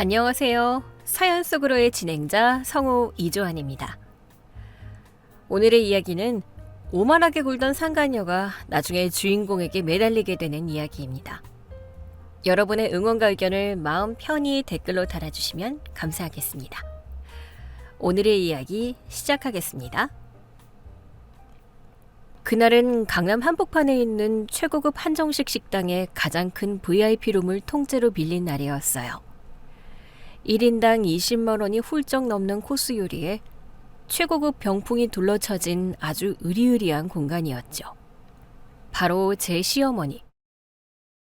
안녕하세요. 사연 속으로의 진행자 성우 이조한입니다. 오늘의 이야기는 오만하게 굴던 상간녀가 나중에 주인공에게 매달리게 되는 이야기입니다. 여러분의 응원과 의견을 마음 편히 댓글로 달아주시면 감사하겠습니다. 오늘의 이야기 시작하겠습니다. 그날은 강남 한복판에 있는 최고급 한정식 식당의 가장 큰 VIP룸을 통째로 빌린 날이었어요. 1인당 20만 원이 훌쩍 넘는 코스 요리에 최고급 병풍이 둘러쳐진 아주 으리으리한 공간이었죠. 바로 제 시어머니.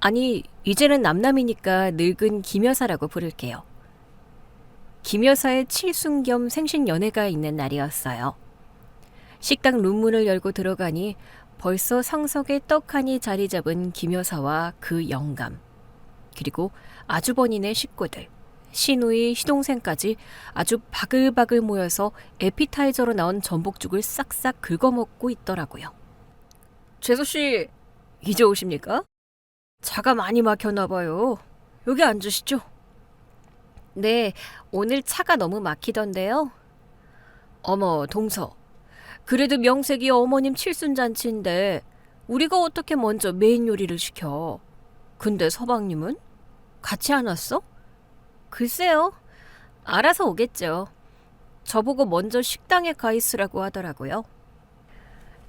아니, 이제는 남남이니까 늙은 김여사라고 부를게요. 김여사의 칠순 겸 생신 연회가 있는 날이었어요. 식당 룸문을 열고 들어가니 벌써 상석에 떡하니 자리 잡은 김여사와 그 영감, 그리고 아주버니네 식구들, 시누이, 시동생까지 아주 바글바글 모여서 에피타이저로 나온 전복죽을 싹싹 긁어먹고 있더라고요. 재수씨, 이제 오십니까? 차가 많이 막혔나 봐요. 여기 앉으시죠. 네, 오늘 차가 너무 막히던데요. 어머, 동서. 그래도 명색이 어머님 칠순잔치인데 우리가 어떻게 먼저 메인 요리를 시켜? 근데 서방님은? 같이 안 왔어? 글쎄요. 알아서 오겠죠. 저보고 먼저 식당에 가 있으라고 하더라고요.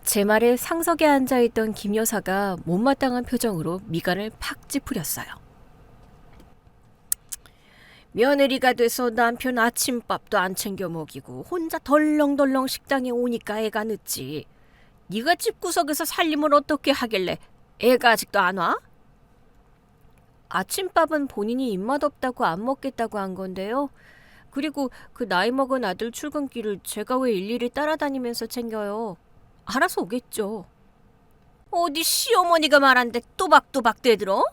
제 말에 상석에 앉아있던 김 여사가 못마땅한 표정으로 미간을 팍 찌푸렸어요. 며느리가 돼서 남편 아침밥도 안 챙겨 먹이고 혼자 덜렁덜렁 식당에 오니까 애가 늦지. 네가 집구석에서 살림을 어떻게 하길래 애가 아직도 안 와? 아침밥은 본인이 입맛 없다고 안 먹겠다고 한 건데요. 그리고 그 나이 먹은 아들 출근길을 제가 왜 일일이 따라다니면서 챙겨요. 알아서 오겠죠. 어디 시어머니가 말한데 또박또박 대들어?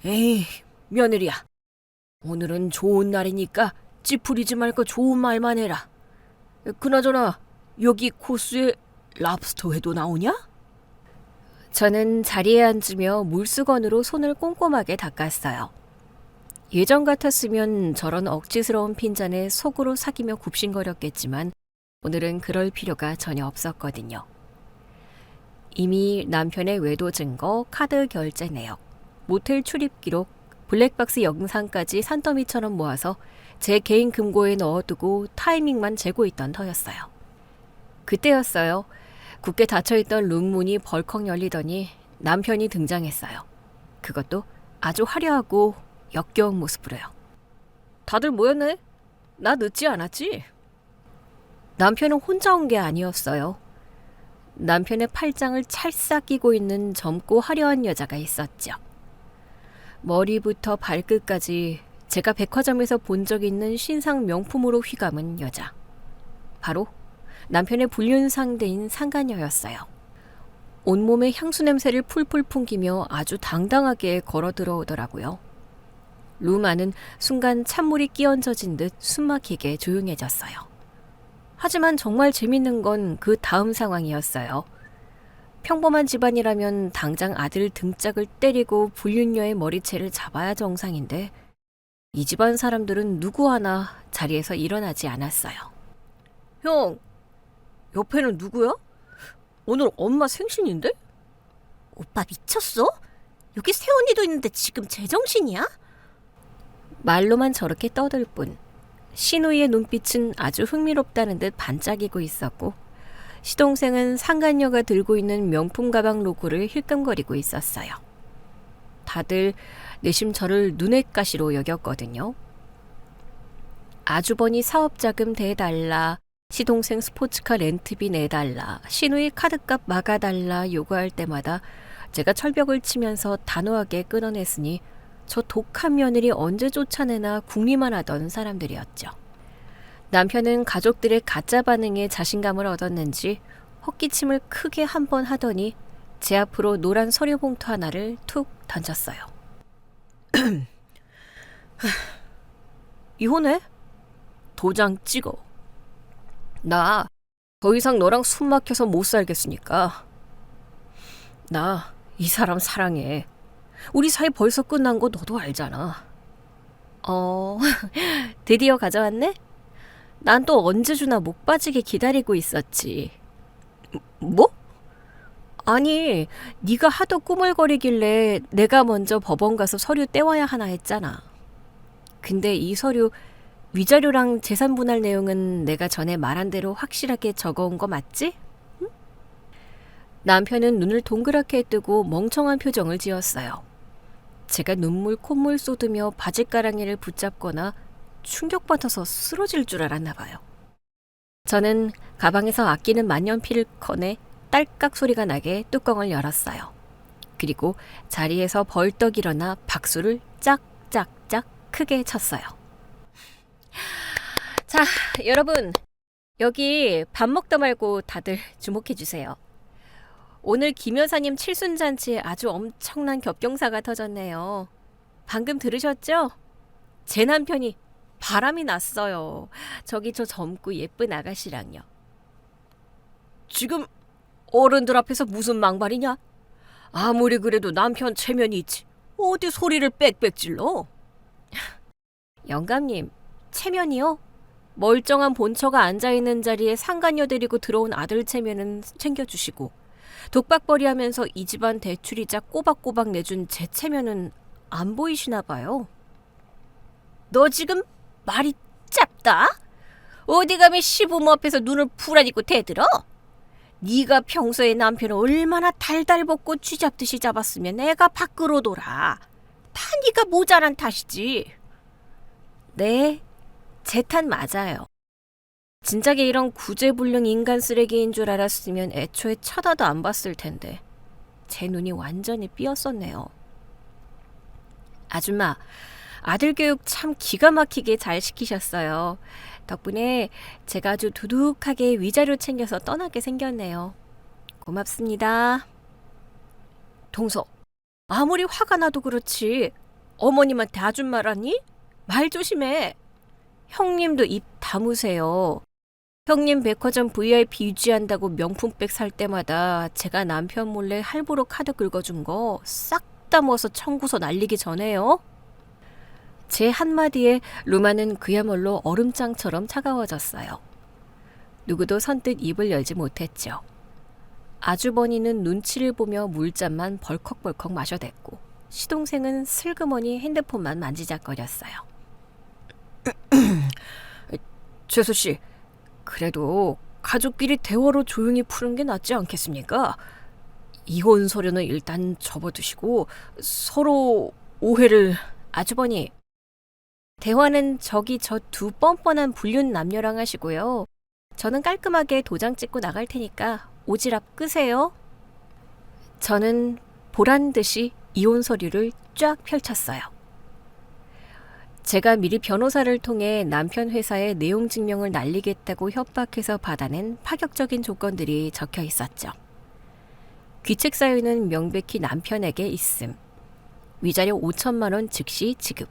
에이, 며느리야. 오늘은 좋은 날이니까 찌푸리지 말고 좋은 말만 해라. 그나저나 여기 코스에 랍스터 회도 나오냐? 저는 자리에 앉으며 물수건으로 손을 꼼꼼하게 닦았어요. 예전 같았으면 저런 억지스러운 핀잔에 속으로 사기며 굽신거렸겠지만 오늘은 그럴 필요가 전혀 없었거든요. 이미 남편의 외도 증거, 카드 결제 내역, 모텔 출입 기록, 블랙박스 영상까지 산더미처럼 모아서 제 개인 금고에 넣어두고 타이밍만 재고 있던 터였어요. 그때였어요. 굳게 닫혀있던 룸문이 벌컥 열리더니 남편이 등장했어요. 그것도 아주 화려하고 역겨운 모습으로요. 다들 모였네? 나 늦지 않았지? 남편은 혼자 온 게 아니었어요. 남편의 팔짱을 찰싹 끼고 있는 젊고 화려한 여자가 있었죠. 머리부터 발끝까지 제가 백화점에서 본 적 있는 신상 명품으로 휘감은 여자. 바로 남편의 불륜 상대인 상간녀였어요. 온몸에 향수 냄새를 풀풀 풍기며 아주 당당하게 걸어 들어오더라고요. 룸 안은 순간 찬물이 끼얹어진 듯 숨막히게 조용해졌어요. 하지만 정말 재밌는 건 그 다음 상황이었어요. 평범한 집안이라면 당장 아들 등짝을 때리고 불륜녀의 머리채를 잡아야 정상인데 이 집안 사람들은 누구 하나 자리에서 일어나지 않았어요. 형, 옆에는 누구야? 오늘 엄마 생신인데? 오빠 미쳤어? 여기 새언니도 있는데 지금 제정신이야? 말로만 저렇게 떠들 뿐 시누이의 눈빛은 아주 흥미롭다는 듯 반짝이고 있었고 시동생은 상간녀가 들고 있는 명품 가방 로고를 힐끔거리고 있었어요. 다들 내심 저를 눈엣가시로 여겼거든요. 아주버니 사업자금 대달라, 시동생 스포츠카 렌트비 내달라, 시누이 카드값 막아달라 요구할 때마다 제가 철벽을 치면서 단호하게 끊어냈으니 저 독한 며느리 언제 쫓아내나 궁리만 하던 사람들이었죠. 남편은 가족들의 가짜 반응에 자신감을 얻었는지 헛기침을 크게 한 번 하더니 제 앞으로 노란 서류 봉투 하나를 툭 던졌어요. 이혼해? 도장 찍어. 나 더 이상 너랑 숨 막혀서 못 살겠으니까. 나 이 사람 사랑해. 우리 사이 벌써 끝난 거 너도 알잖아. 어, 드디어 가져왔네? 난 또 언제 주나 목 빠지게 기다리고 있었지. 뭐? 아니, 네가 하도 꾸물거리길래 내가 먼저 법원 가서 서류 떼와야 하나 했잖아. 근데 이 서류 위자료랑 재산 분할 내용은 내가 전에 말한 대로 확실하게 적어온 거 맞지? 남편은 눈을 동그랗게 뜨고 멍청한 표정을 지었어요. 제가 눈물 콧물 쏟으며 바짓가랑이를 붙잡거나 충격받아서 쓰러질 줄 알았나 봐요. 저는 가방에서 아끼는 만년필을 꺼내 딸깍 소리가 나게 뚜껑을 열었어요. 그리고 자리에서 벌떡 일어나 박수를 짝짝짝 크게 쳤어요. 자, 여러분, 여기 밥 먹다 말고 다들 주목해 주세요. 오늘 김 여사님 칠순잔치에 아주 엄청난 겹경사가 터졌네요. 방금 들으셨죠? 제 남편이 바람이 났어요. 저기 저 젊고 예쁜 아가씨랑요. 지금 어른들 앞에서 무슨 망발이냐? 아무리 그래도 남편 체면이 있지. 어디 소리를 빽빽 질러? 영감님, 체면이요? 멀쩡한 본처가 앉아있는 자리에 상간녀 데리고 들어온 아들 체면은 챙겨주시고 독박벌이 하면서 이 집안 대출이자 꼬박꼬박 내준 제 체면은 안 보이시나 봐요. 너 지금 말이 짧다? 어디 감히 시부모 앞에서 눈을 부라리고 대들어? 네가 평소에 남편을 얼마나 달달 볶고 쥐잡듯이 잡았으면 애가 밖으로 돌아. 다 네가 모자란 탓이지. 네, 제 탓 맞아요. 진작에 이런 구제불능 인간 쓰레기인 줄 알았으면 애초에 쳐다도 안 봤을 텐데 제 눈이 완전히 삐었었네요. 아줌마, 아들 교육 참 기가 막히게 잘 시키셨어요. 덕분에 제가 아주 두둑하게 위자료 챙겨서 떠나게 생겼네요. 고맙습니다. 동서, 아무리 화가 나도 그렇지 어머님한테 아줌마라니? 말 조심해. 형님도 입 다무세요. 형님 백화점 VIP 유지한다고 명품백 살 때마다 제가 남편 몰래 할부로 카드 긁어준 거 싹 다 모아서 청구서 날리기 전에요. 제 한마디에 루마는 그야말로 얼음장처럼 차가워졌어요. 누구도 선뜻 입을 열지 못했죠. 아주버니는 눈치를 보며 물잔만 벌컥벌컥 마셔댔고 시동생은 슬그머니 핸드폰만 만지작거렸어요. 재수씨, 그래도 가족끼리 대화로 조용히 푸는 게 낫지 않겠습니까? 이혼 서류는 일단 접어두시고 서로 오해를... 아주버니, 대화는 저기 저 두 뻔뻔한 불륜 남녀랑 하시고요. 저는 깔끔하게 도장 찍고 나갈 테니까 오지랖 끄세요. 저는 보란듯이 이혼 서류를 쫙 펼쳤어요. 제가 미리 변호사를 통해 남편 회사에 내용 증명을 날리겠다고 협박해서 받아낸 파격적인 조건들이 적혀 있었죠. 귀책 사유는 명백히 남편에게 있음. 위자료 5천만 원 즉시 지급.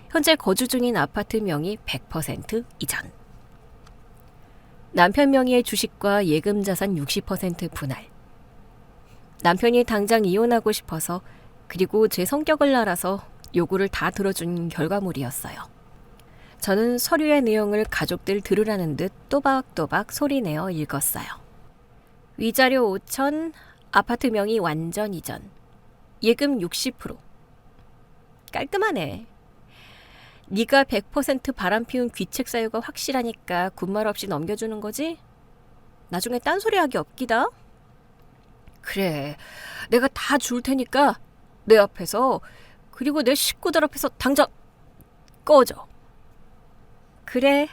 현재 거주 중인 아파트 명의 100% 이전. 남편 명의의 주식과 예금 자산 60% 분할. 남편이 당장 이혼하고 싶어서 그리고 제 성격을 알아서 요구를 다 들어준 결과물이었어요. 저는 서류의 내용을 가족들 들으라는 듯 또박또박 소리내어 읽었어요. 위자료 5천, 아파트 명의 완전 이전, 예금 60%. 깔끔하네. 네가 100% 바람피운 귀책 사유가 확실하니까 군말 없이 넘겨주는 거지? 나중에 딴소리하기 없기다. 그래, 내가 다 줄 테니까 내 앞에서 그리고 내 식구들 앞에서 당장 꺼져. 그래,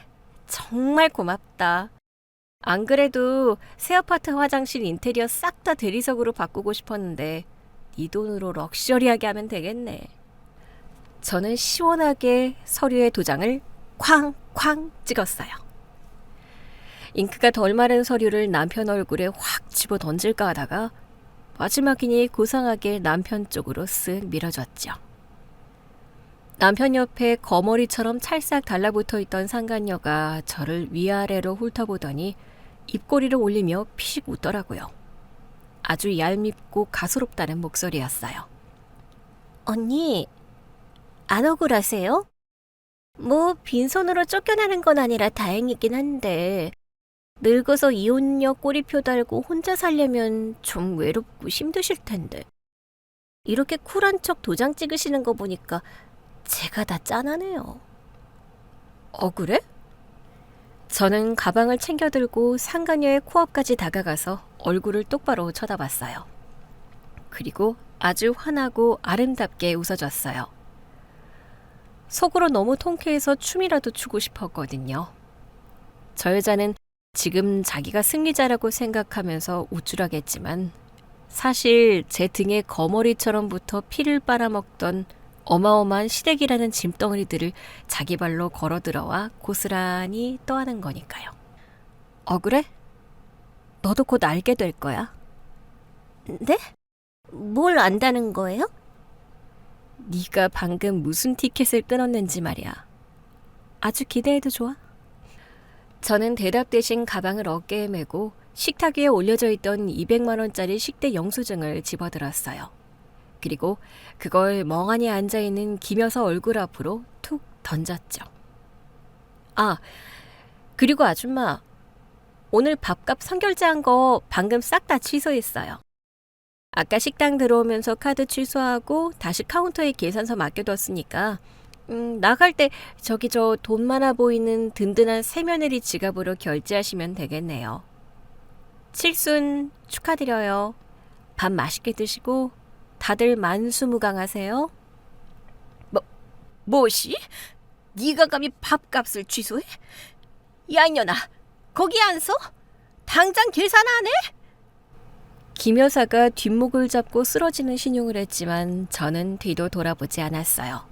정말 고맙다. 안 그래도 새 아파트 화장실 인테리어 싹 다 대리석으로 바꾸고 싶었는데 네 돈으로 럭셔리하게 하면 되겠네. 저는 시원하게 서류에 도장을 쾅쾅 찍었어요. 잉크가 덜 마른 서류를 남편 얼굴에 확 집어 던질까 하다가 마지막이니 고상하게 남편 쪽으로 쓱 밀어줬죠. 남편 옆에 거머리처럼 찰싹 달라붙어 있던 상간녀가 저를 위아래로 훑어보더니 입꼬리를 올리며 피식 웃더라고요. 아주 얄밉고 가소롭다는 목소리였어요. 언니, 안 억울하세요? 뭐 빈손으로 쫓겨나는 건 아니라 다행이긴 한데 늙어서 이혼녀 꼬리표 달고 혼자 살려면 좀 외롭고 힘드실 텐데. 이렇게 쿨한 척 도장 찍으시는 거 보니까 제가 다 짠하네요. 그래? 저는 가방을 챙겨 들고 상간녀의 코앞까지 다가가서 얼굴을 똑바로 쳐다봤어요. 그리고 아주 환하고 아름답게 웃어줬어요. 속으로 너무 통쾌해서 춤이라도 추고 싶었거든요. 저 여자는 지금 자기가 승리자라고 생각하면서 우쭐하겠지만 사실 제 등에 거머리처럼 붙어 피를 빨아먹던 어마어마한 시래기라는 짐덩어리들을 자기 발로 걸어들어와 고스란히 떠안은 거니까요. 그래? 너도 곧 알게 될 거야. 네? 뭘 안다는 거예요? 네가 방금 무슨 티켓을 끊었는지 말이야. 아주 기대해도 좋아. 저는 대답 대신 가방을 어깨에 메고 식탁 위에 올려져 있던 200만 원짜리 식대 영수증을 집어들었어요. 그리고 그걸 멍하니 앉아있는 김여사 얼굴 앞으로 툭 던졌죠. 그리고 아줌마, 오늘 밥값 선결제한 거 방금 싹 다 취소했어요. 아까 식당 들어오면서 카드 취소하고 다시 카운터에 계산서 맡겨뒀으니까 나갈 때 저기 저 돈 많아 보이는 든든한 새며느리 지갑으로 결제하시면 되겠네요. 칠순 축하드려요. 밥 맛있게 드시고 다들 만수무강하세요. 뭐시? 네가 감히 밥값을 취소해? 야 이년아, 거기 안 서? 당장 계산 안 해? 김 여사가 뒷목을 잡고 쓰러지는 신용을 했지만 저는 뒤도 돌아보지 않았어요.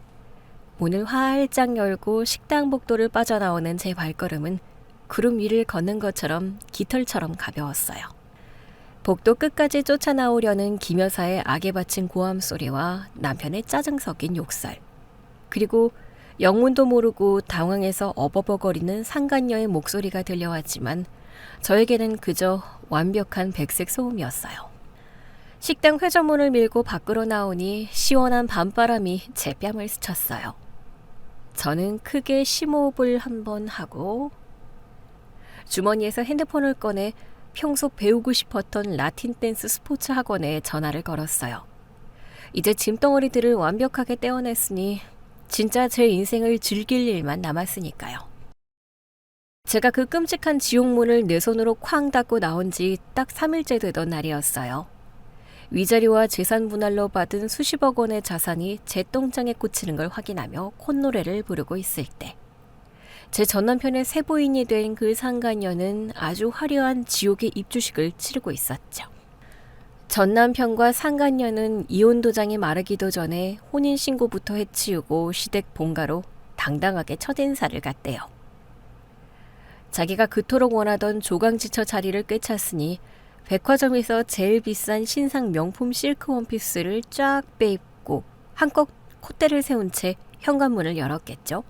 문을 활짝 열고 식당 복도를 빠져나오는 제 발걸음은 구름 위를 걷는 것처럼 깃털처럼 가벼웠어요. 복도 끝까지 쫓아나오려는 김 여사의 악에 바친 고함 소리와 남편의 짜증 섞인 욕설, 그리고 영문도 모르고 당황해서 어버버거리는 상간녀의 목소리가 들려왔지만 저에게는 그저 완벽한 백색 소음이었어요. 식당 회전문을 밀고 밖으로 나오니 시원한 밤바람이 제 뺨을 스쳤어요. 저는 크게 심호흡을 한번 하고 주머니에서 핸드폰을 꺼내 평소 배우고 싶었던 라틴 댄스 스포츠 학원에 전화를 걸었어요. 이제 짐덩어리들을 완벽하게 떼어냈으니 진짜 제 인생을 즐길 일만 남았으니까요. 제가 그 끔찍한 지옥문을 내 손으로 쾅 닫고 나온 지 딱 3일째 되던 날이었어요. 위자료와 재산 분할로 받은 수십억 원의 자산이 제 똥장에 꽂히는 걸 확인하며 콧노래를 부르고 있을 때, 제 전남편의 세부인이 된 그 상간녀는 아주 화려한 지옥의 입주식을 치르고 있었죠. 전남편과 상간녀는 이혼 도장이 마르기도 전에 혼인신고부터 해치우고 시댁 본가로 당당하게 첫 인사를 갔대요. 자기가 그토록 원하던 조강지처 자리를 꿰찼으니 백화점에서 제일 비싼 신상 명품 실크 원피스를 쫙 빼입고 한껏 콧대를 세운 채 현관문을 열었겠죠.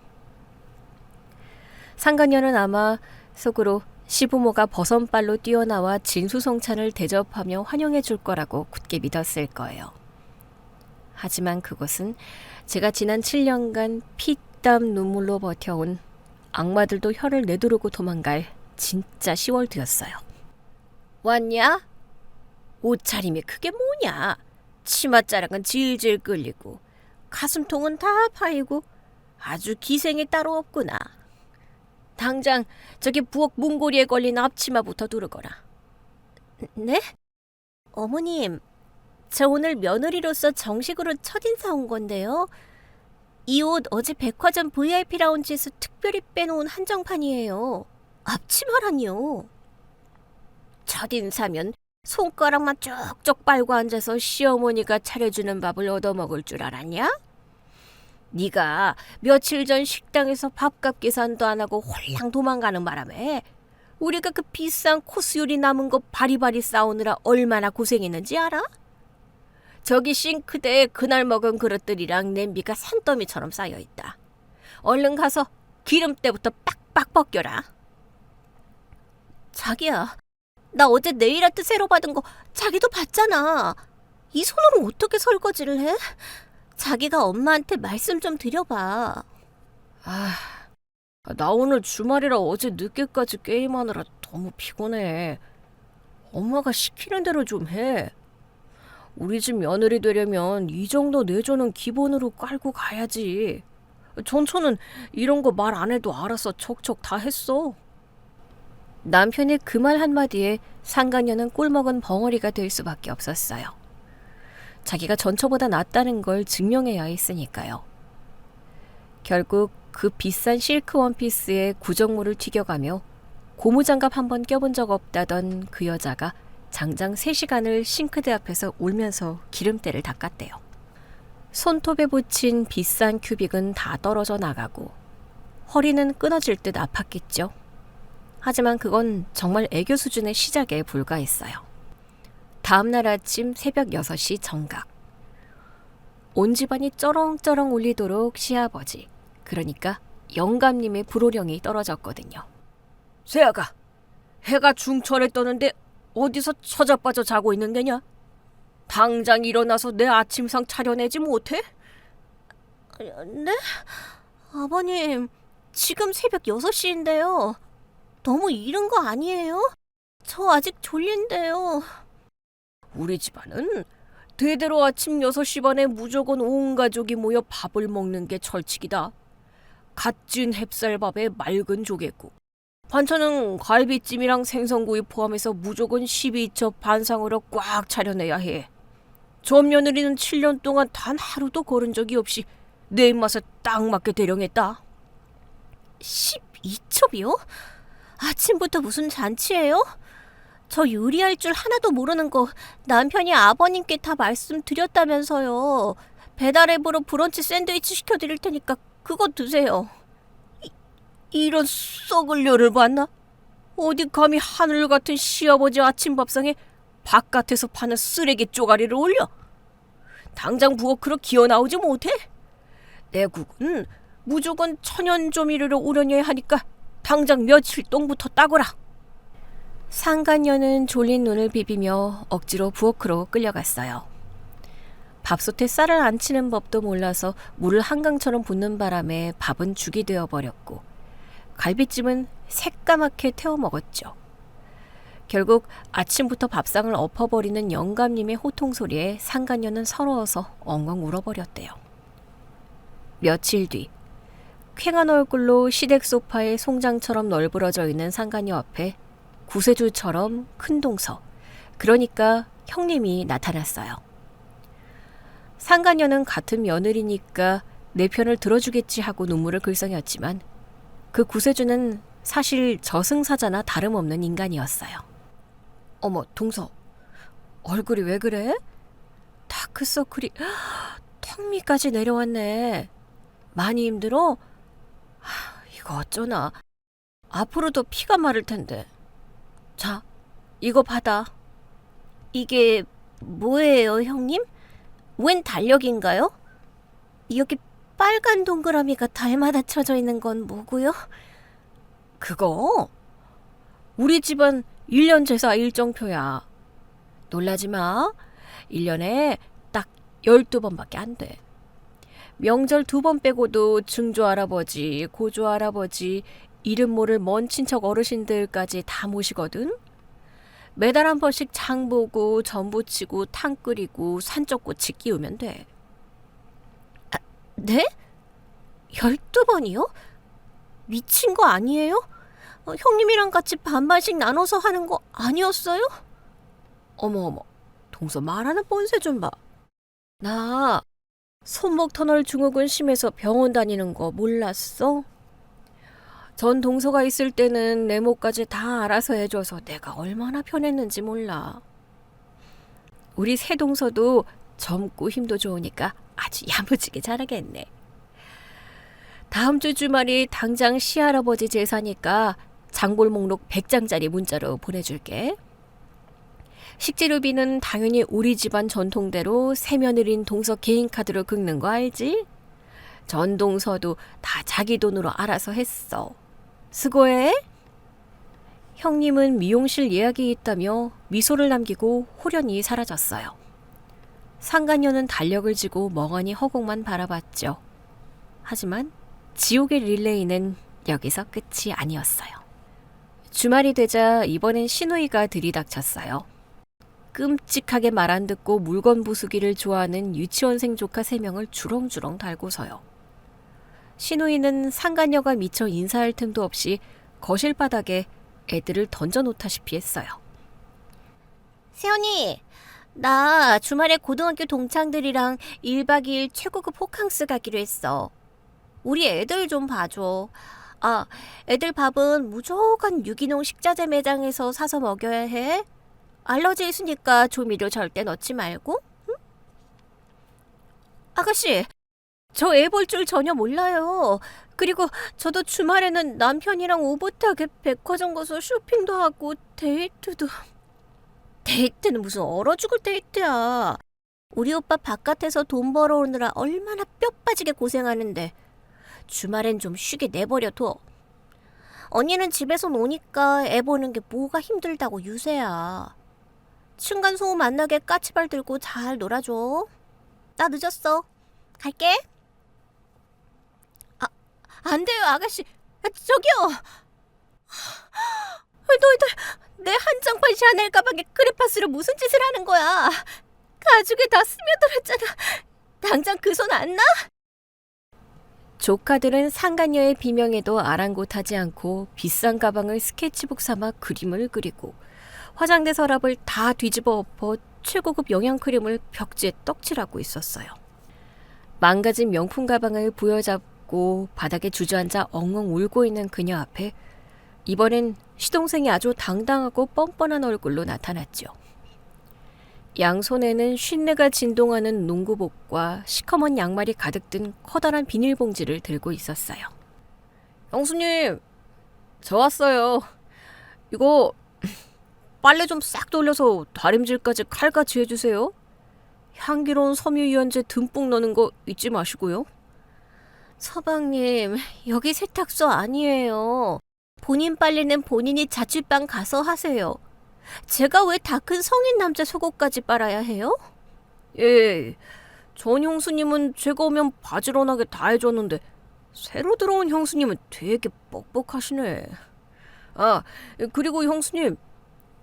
상간녀는 아마 속으로 시부모가 버선발로 뛰어나와 진수성찬을 대접하며 환영해 줄 거라고 굳게 믿었을 거예요. 하지만 그것은 제가 지난 7년간 피땀 눈물로 버텨온 악마들도 혀를 내두르고 도망갈 진짜 10월드였어요. 왔냐? 옷차림이 그게 뭐냐? 치맛자락은 질질 끌리고 가슴통은 다 파이고 아주 기생이 따로 없구나. 당장 저기 부엌 문고리에 걸린 앞치마부터 두르거라. 네? 어머님, 저 오늘 며느리로서 정식으로 첫인사 온 건데요. 이 옷 어제 백화점 VIP 라운지에서 특별히 빼놓은 한정판이에요. 앞치마라니요. 첫인사면 손가락만 쪽쪽 빨고 앉아서 시어머니가 차려주는 밥을 얻어먹을 줄 알았냐? 네가 며칠 전 식당에서 밥값 계산도 안 하고 홀랑 도망가는 바람에 우리가 그 비싼 코스 요리 남은 거 바리바리 싸우느라 얼마나 고생했는지 알아? 저기 싱크대에 그날 먹은 그릇들이랑 냄비가 산더미처럼 쌓여있다. 얼른 가서 기름때부터 빡빡 벗겨라. 자기야, 나 어제 네일아트 새로 받은 거 자기도 봤잖아. 이 손으로 어떻게 설거지를 해? 자기가 엄마한테 말씀 좀 드려봐. 아, 나 오늘 주말이라 어제 늦게까지 게임하느라 너무 피곤해. 엄마가 시키는 대로 좀 해. 우리 집 며느리 되려면 이 정도 내조는 기본으로 깔고 가야지. 전처는 이런 거 말 안 해도 알아서 척척 다 했어. 남편의 그 말 한마디에 상간녀는 꿀먹은 벙어리가 될 수밖에 없었어요. 자기가 전처보다 낫다는 걸 증명해야 했으니까요. 결국 그 비싼 실크 원피스에 구정물을 튀겨가며 고무장갑 한 번 껴본 적 없다던 그 여자가 장장 3시간을 싱크대 앞에서 울면서 기름때를 닦았대요. 손톱에 붙인 비싼 큐빅은 다 떨어져 나가고 허리는 끊어질 듯 아팠겠죠. 하지만 그건 정말 애교 수준의 시작에 불과했어요. 다음날 아침 새벽 6시 정각. 온 집안이 쩌렁쩌렁 울리도록 시아버지, 그러니까 영감님의 불호령이 떨어졌거든요. 세아가, 해가 중천에 떠는데 어디서 처자빠져 자고 있는 게냐? 당장 일어나서 내 아침상 차려내지 못해? 네? 아버님, 지금 새벽 6시인데요. 너무 이른 거 아니에요? 저 아직 졸린데요. 우리 집안은 대대로 아침 6시 반에 무조건 온 가족이 모여 밥을 먹는 게 철칙이다. 갓 지은 햅쌀밥에 맑은 조개국. 반찬은 갈비찜이랑 생선구이 포함해서 무조건 12첩 반상으로 꽉 차려내야 해. 전 며느리는 7년 동안 단 하루도 거른 적이 없이 내 입맛에 딱 맞게 대령했다. 12첩이요? 아침부터 무슨 잔치예요? 저 요리할 줄 하나도 모르는 거 남편이 아버님께 다 말씀드렸다면서요. 배달앱으로 브런치 샌드위치 시켜드릴 테니까 그거 드세요. 이런 썩을 려를 봤나? 어디 감히 하늘 같은 시아버지 아침 밥상에 바깥에서 파는 쓰레기 쪼가리를 올려? 당장 부엌으로 기어나오지 못해? 내 국은 무조건 천연조미료를 우려내야 하니까 당장 며칠 똥부터 따거라. 상간녀는 졸린 눈을 비비며 억지로 부엌으로 끌려갔어요. 밥솥에 쌀을 안 치는 법도 몰라서 물을 한강처럼 붓는 바람에 밥은 죽이 되어버렸고 갈비찜은 새까맣게 태워 먹었죠. 결국 아침부터 밥상을 엎어버리는 영감님의 호통소리에 상간녀는 서러워서 엉엉 울어버렸대요. 며칠 뒤 쾌한 얼굴로 시댁 소파에 송장처럼 널브러져 있는 상간녀 앞에 구세주처럼 큰 동서, 그러니까 형님이 나타났어요. 상간녀는 같은 며느리니까 내 편을 들어주겠지 하고 눈물을 글썽였지만 그 구세주는 사실 저승사자나 다름없는 인간이었어요. 어머, 동서, 얼굴이 왜 그래? 다크서클이 턱 밑까지 내려왔네. 많이 힘들어? 이거 어쩌나. 앞으로도 피가 마를 텐데. 자, 이거 받아. 이게 뭐예요, 형님? 웬 달력인가요? 여기 빨간 동그라미가 달마다 쳐져 있는 건 뭐고요? 그거 우리 집안 1년 제사 일정표야. 놀라지 마. 1년에 딱 12번밖에 안 돼. 명절 2번 빼고도 증조할아버지, 고조할아버지, 이름 모를 먼 친척 어르신들까지 다 모시거든. 매달 한 번씩 장 보고 전 부치고 탕 끓이고 산적꼬치 끼우면 돼. 네? 12번이요? 미친 거 아니에요? 형님이랑 같이 반반씩 나눠서 하는 거 아니었어요? 어머, 동서 말하는 뻔세 좀 봐. 나 손목 터널 증후군 심해서 병원 다니는 거 몰랐어? 전 동서가 있을 때는 내 목까지 다 알아서 해줘서 내가 얼마나 편했는지 몰라. 우리 새 동서도 젊고 힘도 좋으니까 아주 야무지게 자라겠네. 다음 주 주말이 당장 시할아버지 제사니까 장볼 목록 100장짜리 문자로 보내줄게. 식재료비는 당연히 우리 집안 전통대로 새며느린 동서 개인 카드로 긁는 거 알지? 전 동서도 다 자기 돈으로 알아서 했어. 수고해. 형님은 미용실 예약이 있다며 미소를 남기고 호련히 사라졌어요. 상간녀는 달력을 쥐고 멍하니 허공만 바라봤죠. 하지만 지옥의 릴레이는 여기서 끝이 아니었어요. 주말이 되자 이번엔 신우이가 들이닥쳤어요. 끔찍하게 말 안 듣고 물건 부수기를 좋아하는 유치원생 조카 3명을 주렁주렁 달고서요. 신우이는 상간녀가 미처 인사할 틈도 없이 거실 바닥에 애들을 던져놓다시피 했어요. 세연이, 나 주말에 고등학교 동창들이랑 1박 2일 최고급 호캉스 가기로 했어. 우리 애들 좀 봐줘. 아, 애들 밥은 무조건 유기농 식자재 매장에서 사서 먹여야 해. 알러지 있으니까 조미료 절대 넣지 말고. 응? 아가씨, 저 애 볼 줄 전혀 몰라요. 그리고 저도 주말에는 남편이랑 오붓하게 백화점 가서 쇼핑도 하고 데이트도. 데이트는 무슨 얼어 죽을 데이트야. 우리 오빠 바깥에서 돈 벌어오느라 얼마나 뼈 빠지게 고생하는데 주말엔 좀 쉬게 내버려둬. 언니는 집에서 노니까 애 보는 게 뭐가 힘들다고 유세야. 층간소음 안 나게 까치발 들고 잘 놀아줘. 나 늦었어. 갈게. 아, 안 돼요, 아가씨. 저기요. 너희들 내 한정판 샤넬 가방에 크레파스로 무슨 짓을 하는 거야? 가죽에 다 스며들었잖아. 당장 그 손 안 나? 조카들은 상간녀의 비명에도 아랑곳하지 않고 비싼 가방을 스케치북 삼아 그림을 그리고 화장대 서랍을 다 뒤집어 엎어 최고급 영양크림을 벽지에 떡칠하고 있었어요. 망가진 명품 가방을 부여잡고 바닥에 주저앉아 엉엉 울고 있는 그녀 앞에 이번엔 시동생이 아주 당당하고 뻔뻔한 얼굴로 나타났죠. 양손에는 쉰내가 진동하는 농구복과 시커먼 양말이 가득 든 커다란 비닐봉지를 들고 있었어요. 형수님, 저 왔어요. 이거 빨래 좀 싹 돌려서 다림질까지 칼같이 해주세요. 향기로운 섬유유연제 듬뿍 넣는 거 잊지 마시고요. 서방님, 여기 세탁소 아니에요. 본인 빨래는 본인이 자취방 가서 하세요. 제가 왜 다 큰 성인 남자 속옷까지 빨아야 해요? 예, 전 형수님은 제가 오면 바지런하게 다 해줬는데 새로 들어온 형수님은 되게 뻑뻑하시네. 아, 그리고 형수님,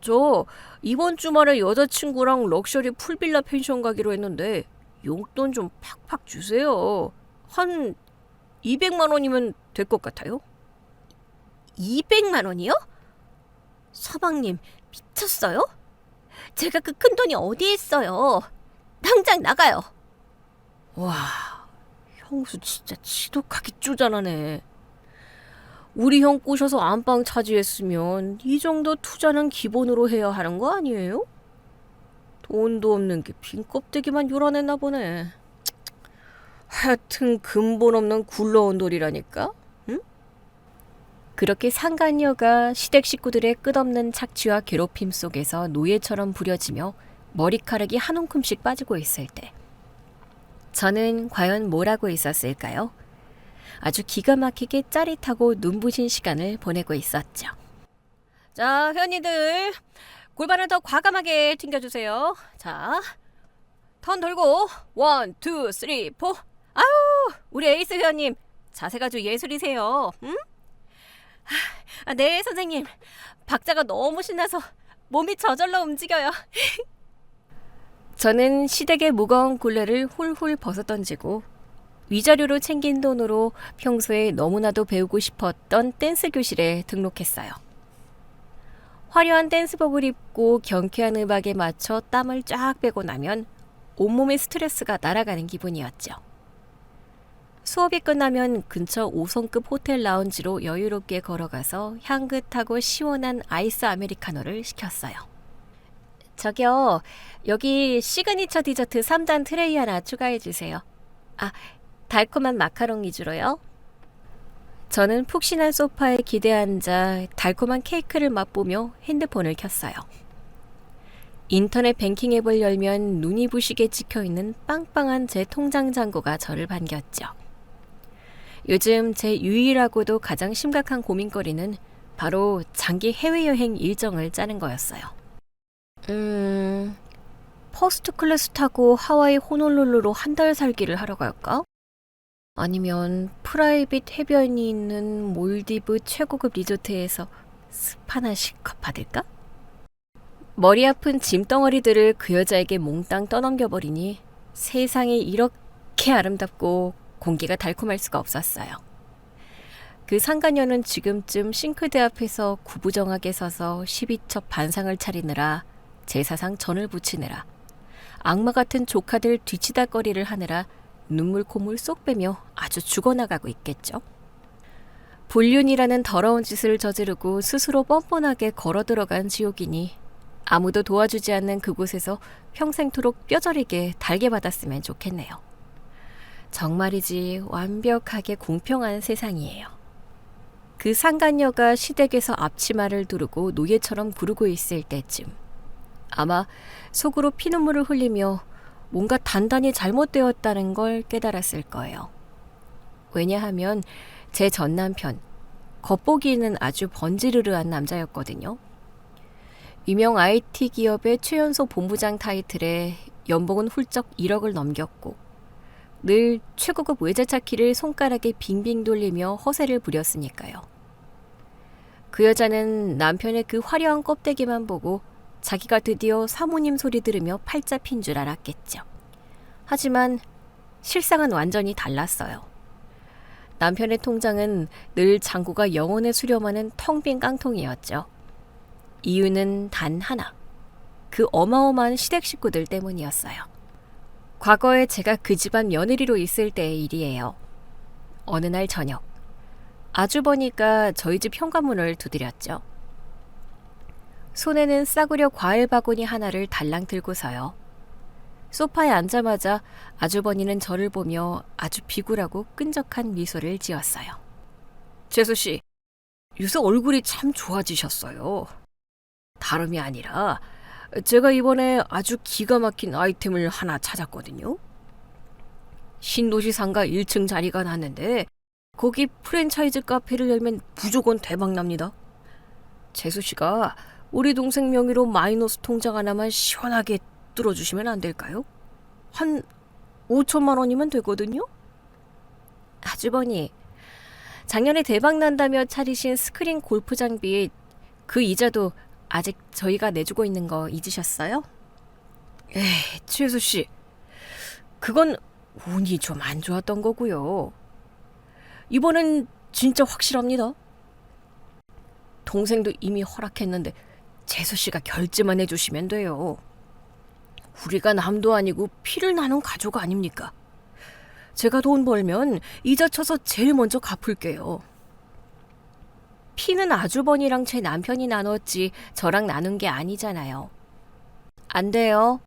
저 이번 주말에 여자친구랑 럭셔리 풀빌라 펜션 가기로 했는데 용돈 좀 팍팍 주세요. 한 200만 원이면 될 것 같아요. 200만 원이요? 서방님, 미쳤어요? 제가 그 큰 돈이 어디에 있어요? 당장 나가요. 와, 형수 진짜 지독하게 쪼잔하네. 우리 형 꼬셔서 안방 차지했으면 이 정도 투자는 기본으로 해야 하는 거 아니에요? 돈도 없는 게 빈 껍데기만 요란했나 보네. 하여튼 근본 없는 굴러온 돌이라니까. 응? 그렇게 상간녀가 시댁 식구들의 끝없는 착취와 괴롭힘 속에서 노예처럼 부려지며 머리카락이 한 움큼씩 빠지고 있을 때 저는 과연 뭘 하고 있었을까요? 아주 기가 막히게 짜릿하고 눈부신 시간을 보내고 있었죠. 자, 현이들 골반을 더 과감하게 튕겨주세요. 자, 턴 돌고 1, 2, 3, 4. 아유, 우리 에이스 회원님 자세가 아주 예술이세요. 응? 네, 선생님. 박자가 너무 신나서 몸이 저절로 움직여요. 저는 시댁의 무거운 굴레를 훌훌 벗어던지고 위자료로 챙긴 돈으로 평소에 너무나도 배우고 싶었던 댄스 교실에 등록했어요. 화려한 댄스복을 입고 경쾌한 음악에 맞춰 땀을 쫙 빼고 나면 온몸의 스트레스가 날아가는 기분이었죠. 수업이 끝나면 근처 5성급 호텔 라운지로 여유롭게 걸어가서 향긋하고 시원한 아이스 아메리카노를 시켰어요. 저기요, 여기 시그니처 디저트 3단 트레이 하나 추가해주세요. 아, 달콤한 마카롱 위주로요. 저는 푹신한 소파에 기대앉아 달콤한 케이크를 맛보며 핸드폰을 켰어요. 인터넷 뱅킹 앱을 열면 눈이 부시게 찍혀있는 빵빵한 제 통장 잔고가 저를 반겼죠. 요즘 제 유일하고도 가장 심각한 고민거리는 바로 장기 해외여행 일정을 짜는 거였어요. 퍼스트 클래스 타고 하와이 호놀룰루로 한 달 살기를 하러 갈까? 아니면 프라이빗 해변이 있는 몰디브 최고급 리조트에서 스파나씩 받을까? 머리 아픈 짐덩어리들을 그 여자에게 몽땅 떠넘겨버리니 세상이 이렇게 아름답고 공기가 달콤할 수가 없었어요. 그 상간녀는 지금쯤 싱크대 앞에서 구부정하게 서서 12첩 반상을 차리느라 제사상 전을 부치느라 악마 같은 조카들 뒤치다거리를 하느라 눈물 콧물 쏙 빼며 아주 죽어나가고 있겠죠. 불륜이라는 더러운 짓을 저지르고 스스로 뻔뻔하게 걸어 들어간 지옥이니 아무도 도와주지 않는 그곳에서 평생토록 뼈저리게 달게 받았으면 좋겠네요. 정말이지 완벽하게 공평한 세상이에요. 그 상간녀가 시댁에서 앞치마를 두르고 노예처럼 구르고 있을 때쯤 아마 속으로 피눈물을 흘리며 뭔가 단단히 잘못되었다는 걸 깨달았을 거예요. 왜냐하면 제 전남편, 겉보기에는 아주 번지르르한 남자였거든요. 유명 IT 기업의 최연소 본부장 타이틀에 연봉은 훌쩍 1억을 넘겼고 늘 최고급 외제차 키를 손가락에 빙빙 돌리며 허세를 부렸으니까요. 그 여자는 남편의 그 화려한 껍데기만 보고 자기가 드디어 사모님 소리 들으며 팔자 핀 줄 알았겠죠. 하지만 실상은 완전히 달랐어요. 남편의 통장은 늘 잔고가 영혼에 수렴하는 텅 빈 깡통이었죠. 이유는 단 하나. 그 어마어마한 시댁 식구들 때문이었어요. 과거에 제가 그 집안 며느리로 있을 때의 일이에요. 어느 날 저녁, 아주버니가 저희 집 현관문을 두드렸죠. 손에는 싸구려 과일 바구니 하나를 달랑 들고서요. 소파에 앉자마자 아주버니는 저를 보며 아주 비굴하고 끈적한 미소를 지었어요. 재수씨, 요새 얼굴이 참 좋아지셨어요. 다름이 아니라 제가 이번에 아주 기가 막힌 아이템을 하나 찾았거든요. 신도시 상가 1층 자리가 났는데 거기 프랜차이즈 카페를 열면 무조건 대박납니다. 재수씨가 우리 동생 명의로 마이너스 통장 하나만 시원하게 뚫어주시면 안 될까요? 한 5천만 원이면 되거든요. 아주버니, 작년에 대박 난다며 차리신 스크린 골프 장비 그 이자도 아직 저희가 내주고 있는 거 잊으셨어요? 에이, 최수 씨, 그건 운이 좀 안 좋았던 거고요. 이번엔 진짜 확실합니다. 동생도 이미 허락했는데 재수 씨가 결제만 해주시면 돼요. 우리가 남도 아니고 피를 나눈 가족 아닙니까? 제가 돈 벌면 이자 쳐서 제일 먼저 갚을게요. 피는 아주버니랑 제 남편이 나눴지 저랑 나눈 게 아니잖아요. 안 돼요.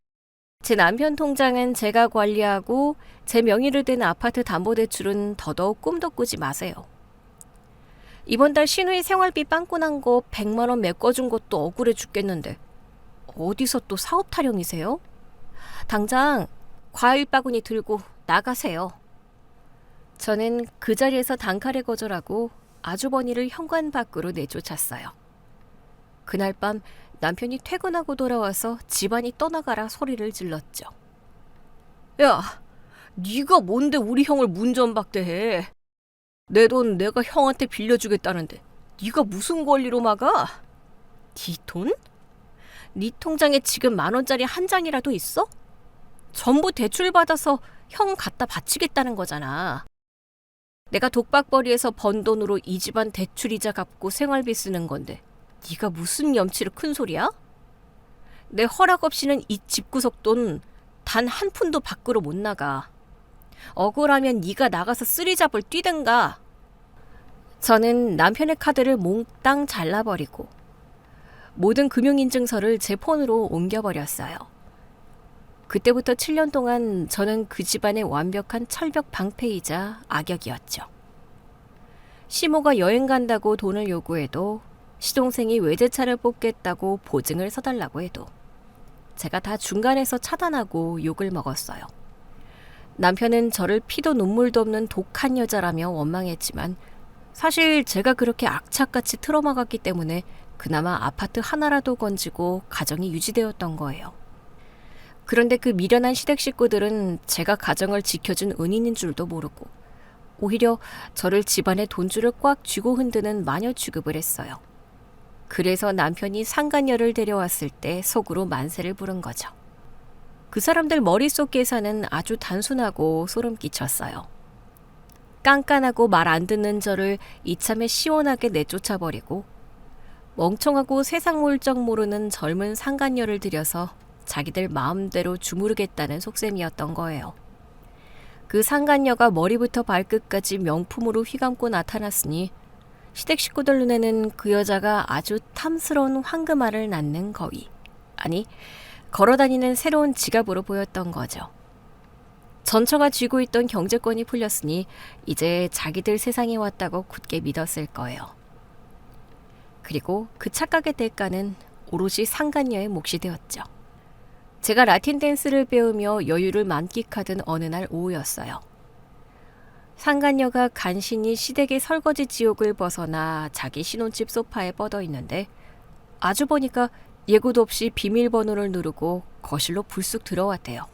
제 남편 통장은 제가 관리하고 제 명의로 된 아파트 담보대출은 더더욱 꿈도 꾸지 마세요. 이번 달 신우이 생활비 빵꾸 난 거 100만 원 메꿔준 것도 억울해 죽겠는데 어디서 또 사업 타령이세요? 당장 과일 바구니 들고 나가세요. 저는 그 자리에서 단칼에 거절하고 아주버니를 현관 밖으로 내쫓았어요. 그날 밤 남편이 퇴근하고 돌아와서 집안이 떠나가라 소리를 질렀죠. 야, 네가 뭔데 우리 형을 문전박대해. 내 돈 내가 형한테 빌려주겠다는데 네가 무슨 권리로 막아? 네 돈? 네 통장에 지금 10,000원짜리 한 장이라도 있어? 전부 대출받아서 형 갖다 바치겠다는 거잖아. 내가 독박벌이에서 번 돈으로 이 집안 대출이자 갚고 생활비 쓰는 건데 네가 무슨 염치로 큰 소리야? 내 허락 없이는 이 집구석 돈 단 한 푼도 밖으로 못 나가. 억울하면 네가 나가서 쓰리잡을 뛰든가. 저는 남편의 카드를 몽땅 잘라버리고 모든 금융인증서를 제 폰으로 옮겨버렸어요. 그때부터 7년 동안 저는 그 집안의 완벽한 철벽 방패이자 악역이었죠. 시모가 여행 간다고 돈을 요구해도 시동생이 외제차를 뽑겠다고 보증을 서달라고 해도 제가 다 중간에서 차단하고 욕을 먹었어요. 남편은 저를 피도 눈물도 없는 독한 여자라며 원망했지만 사실 제가 그렇게 악착같이 틀어막았기 때문에 그나마 아파트 하나라도 건지고 가정이 유지되었던 거예요. 그런데 그 미련한 시댁 식구들은 제가 가정을 지켜준 은인인 줄도 모르고 오히려 저를 집안의 돈줄을 꽉 쥐고 흔드는 마녀 취급을 했어요. 그래서 남편이 상간녀를 데려왔을 때 속으로 만세를 부른 거죠. 그 사람들 머릿속 계산은 아주 단순하고 소름 끼쳤어요. 깐깐하고 말 안 듣는 저를 이참에 시원하게 내쫓아버리고 멍청하고 세상 물정 모르는 젊은 상간녀를 들여서 자기들 마음대로 주무르겠다는 속셈이었던 거예요. 그 상간녀가 머리부터 발끝까지 명품으로 휘감고 나타났으니 시댁 식구들 눈에는 그 여자가 아주 탐스러운 황금알을 낳는 거위, 아니 걸어다니는 새로운 지갑으로 보였던 거죠. 전처가 쥐고 있던 경제권이 풀렸으니 이제 자기들 세상에 왔다고 굳게 믿었을 거예요. 그리고 그 착각의 대가는 오롯이 상간녀의 몫이 되었죠. 제가 라틴 댄스를 배우며 여유를 만끽하던 어느 날 오후였어요. 상간녀가 간신히 시댁의 설거지 지옥을 벗어나 자기 신혼집 소파에 뻗어 있는데 아주 보니까 예고도 없이 비밀번호를 누르고 거실로 불쑥 들어왔대요.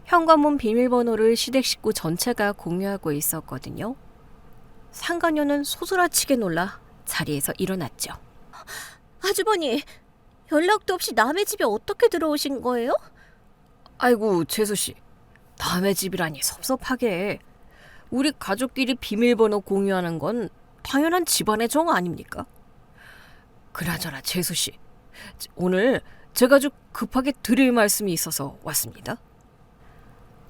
현관문 비밀번호를 시댁 식구 전체가 공유하고 있었거든요. 상간녀는 소스라치게 놀라 자리에서 일어났죠. 아주버니, 연락도 없이 남의 집에 어떻게 들어오신 거예요? 아이고 재수씨, 남의 집이라니 섭섭하게. 우리 가족끼리 비밀번호 공유하는 건 당연한 집안의 정 아닙니까? 그나저나 재수씨, 오늘 제가 아주 급하게 드릴 말씀이 있어서 왔습니다.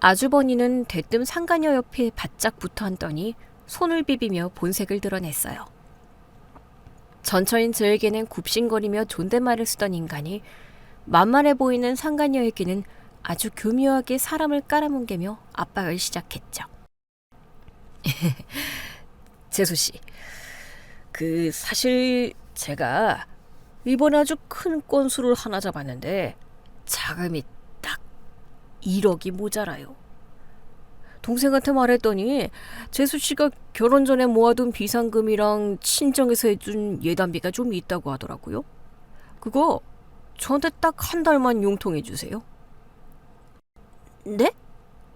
아주버니는 대뜸 상간녀 옆에 바짝 붙어 앉더니 손을 비비며 본색을 드러냈어요. 전처인 저에게는 굽신거리며 존댓말을 쓰던 인간이 만만해 보이는 상간녀에게는 아주 교묘하게 사람을 깔아뭉개며 압박을 시작했죠. 재수씨, 사실 제가 이번에 아주 큰 건수를 하나 잡았는데 자금이 딱 1억이 모자라요. 동생한테 말했더니 재수씨가 결혼 전에 모아둔 비상금이랑 친정에서 해준 예단비가 좀 있다고 하더라고요. 그거 저한테 딱 한 달만 용통해 주세요. 네?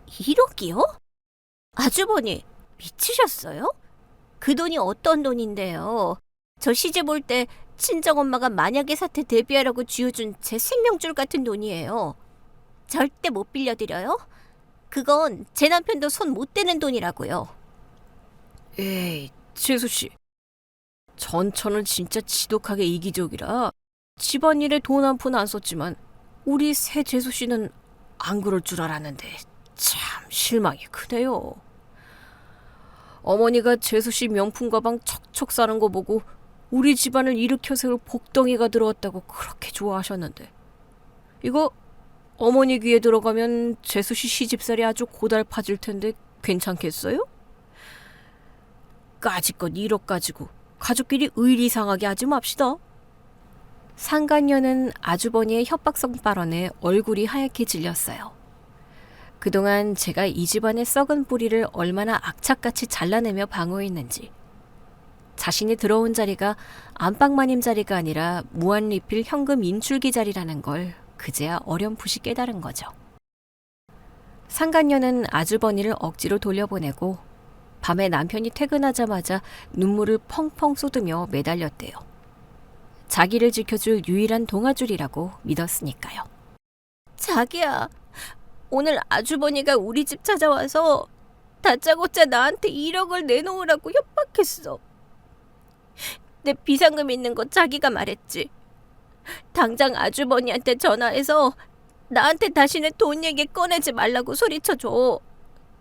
1억이요? 아주버니, 미치셨어요? 그 돈이 어떤 돈인데요? 저 시집 올 때 친정엄마가 만약의 사태 대비하라고 쥐어준 제 생명줄 같은 돈이에요. 절대 못 빌려드려요? 그건 제 남편도 손 못 대는 돈이라고요. 에이, 재수씨. 전처는 진짜 지독하게 이기적이라 집안일에 돈 한 푼 안 썼지만 우리 새 재수씨는 안 그럴 줄 알았는데 참 실망이 크네요. 어머니가 재수씨 명품 가방 척척 싸는 거 보고 우리 집안을 일으켜 세울 복덩이가 들어왔다고 그렇게 좋아하셨는데 이거 어머니 귀에 들어가면 재수씨 시집살이 아주 고달파질 텐데 괜찮겠어요? 까짓것 1억 가지고 가족끼리 의리상하게 하지 맙시다. 상간녀는 아주버니의 협박성 발언에 얼굴이 하얗게 질렸어요. 그동안 제가 이 집안의 썩은 뿌리를 얼마나 악착같이 잘라내며 방어했는지, 자신이 들어온 자리가 안방마님 자리가 아니라 무한리필 현금 인출기 자리라는 걸 그제야 어렴풋이 깨달은 거죠. 상간녀는 아주버니를 억지로 돌려보내고 밤에 남편이 퇴근하자마자 눈물을 펑펑 쏟으며 매달렸대요. 자기를 지켜줄 유일한 동아줄이라고 믿었으니까요. 자기야, 오늘 아주버니가 우리 집 찾아와서 다짜고짜 나한테 1억을 내놓으라고 협박했어. 내 비상금 있는 거 자기가 말했지. 당장 아주버니한테 전화해서 나한테 다시는 돈 얘기 꺼내지 말라고 소리쳐줘.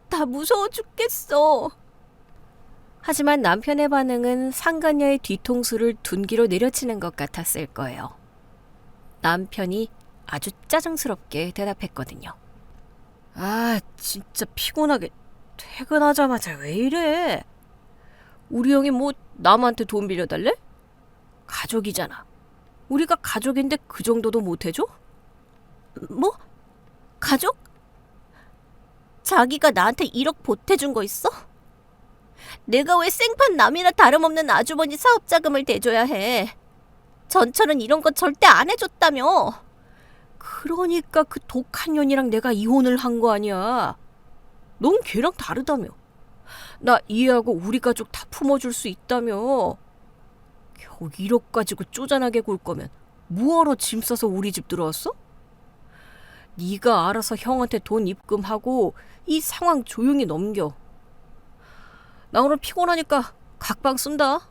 나 무서워 죽겠어. 하지만 남편의 반응은 상간녀의 뒤통수를 둔기로 내려치는 것 같았을 거예요. 남편이 아주 짜증스럽게 대답했거든요. 아, 진짜 피곤하게 퇴근하자마자 왜 이래? 우리 형이 뭐 남한테 돈 빌려달래? 가족이잖아. 우리가 가족인데 그 정도도 못 해줘? 뭐? 가족? 자기가 나한테 1억 보태준 거 있어? 내가 왜 생판 남이나 다름없는 아주버니 사업자금을 대줘야 해? 전철은 이런 거 절대 안 해줬다며. 그러니까 그 독한 년이랑 내가 이혼을 한 거 아니야. 넌 걔랑 다르다며. 나 이해하고 우리 가족 다 품어줄 수 있다며. 겨우 1억 가지고 쪼잔하게 굴 거면 뭐하러 짐 싸서 우리 집 들어왔어? 네가 알아서 형한테 돈 입금하고 이 상황 조용히 넘겨. 나 오늘 피곤하니까 각방 쓴다.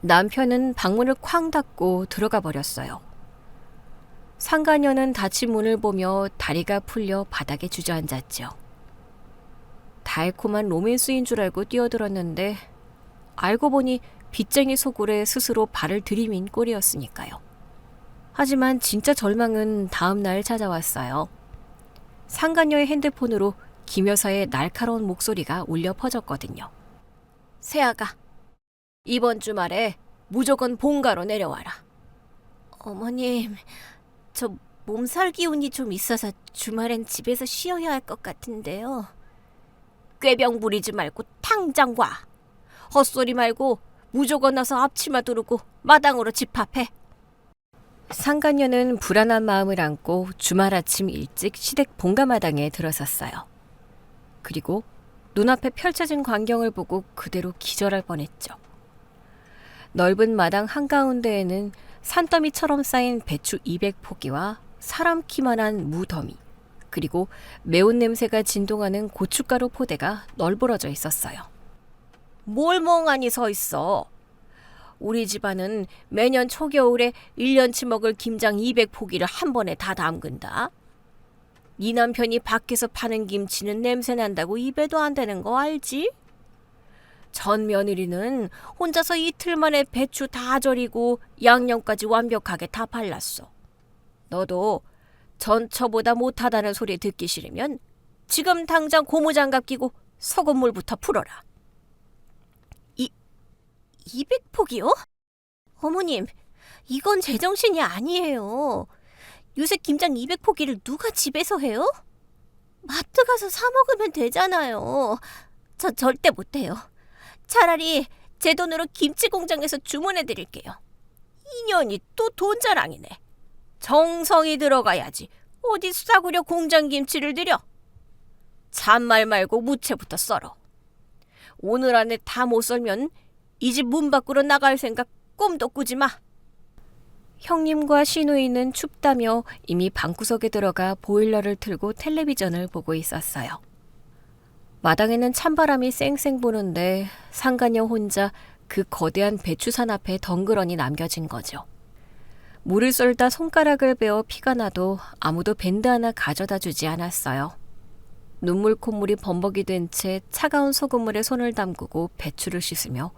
남편은 방문을 쾅 닫고 들어가 버렸어요. 상가녀는 닫힌 문을 보며 다리가 풀려 바닥에 주저앉았죠. 달콤한 로맨스인 줄 알고 뛰어들었는데 알고 보니 빚쟁이 소굴에 스스로 발을 들이민 꼴이었으니까요. 하지만 진짜 절망은 다음 날 찾아왔어요. 상간녀의 핸드폰으로 김 여사의 날카로운 목소리가 울려 퍼졌거든요. 세아가 이번 주말에 무조건 본가로 내려와라. 어머님, 저 몸살 기운이 좀 있어서 주말엔 집에서 쉬어야 할 것 같은데요. 꾀병 부리지 말고 당장 와. 헛소리 말고 무조건 와서 앞치마 두르고 마당으로 집합해. 상간녀는 불안한 마음을 안고 주말 아침 일찍 시댁 본가마당에 들어섰어요. 그리고 눈앞에 펼쳐진 광경을 보고 그대로 기절할 뻔했죠. 넓은 마당 한가운데에는 산더미처럼 쌓인 배추 200포기와 사람 키만한 무더미, 그리고 매운 냄새가 진동하는 고춧가루 포대가 널브러져 있었어요. 뭘 멍하니 서 있어. 우리 집안은 매년 초겨울에 1년치 먹을 김장 200포기를 한 번에 다 담근다. 네 남편이 밖에서 파는 김치는 냄새 난다고 입에도 안 대는 거 알지? 전 며느리는 혼자서 이틀 만에 배추 다 절이고 양념까지 완벽하게 다 발랐어. 너도 전처보다 못하다는 소리 듣기 싫으면 지금 당장 고무장갑 끼고 소금물부터 풀어라. 200포기요? 어머님, 이건 제정신이 아니에요. 요새 김장 200포기를 누가 집에서 해요? 마트 가서 사 먹으면 되잖아요. 저 절대 못해요. 차라리 제 돈으로 김치 공장에서 주문해 드릴게요. 인연이 또 돈 자랑이네. 정성이 들어가야지. 어디 싸구려 공장 김치를 들여? 잔말 말고 무채부터 썰어. 오늘 안에 다 못 썰면 이 집 문 밖으로 나갈 생각 꿈도 꾸지 마. 형님과 시누이는 춥다며 이미 방구석에 들어가 보일러를 틀고 텔레비전을 보고 있었어요. 마당에는 찬바람이 쌩쌩 부는데 상가녀 혼자 그 거대한 배추산 앞에 덩그러니 남겨진 거죠. 물을 쏠다 손가락을 베어 피가 나도 아무도 밴드 하나 가져다 주지 않았어요. 눈물 콧물이 범벅이 된 채 차가운 소금물에 손을 담그고 배추를 씻으며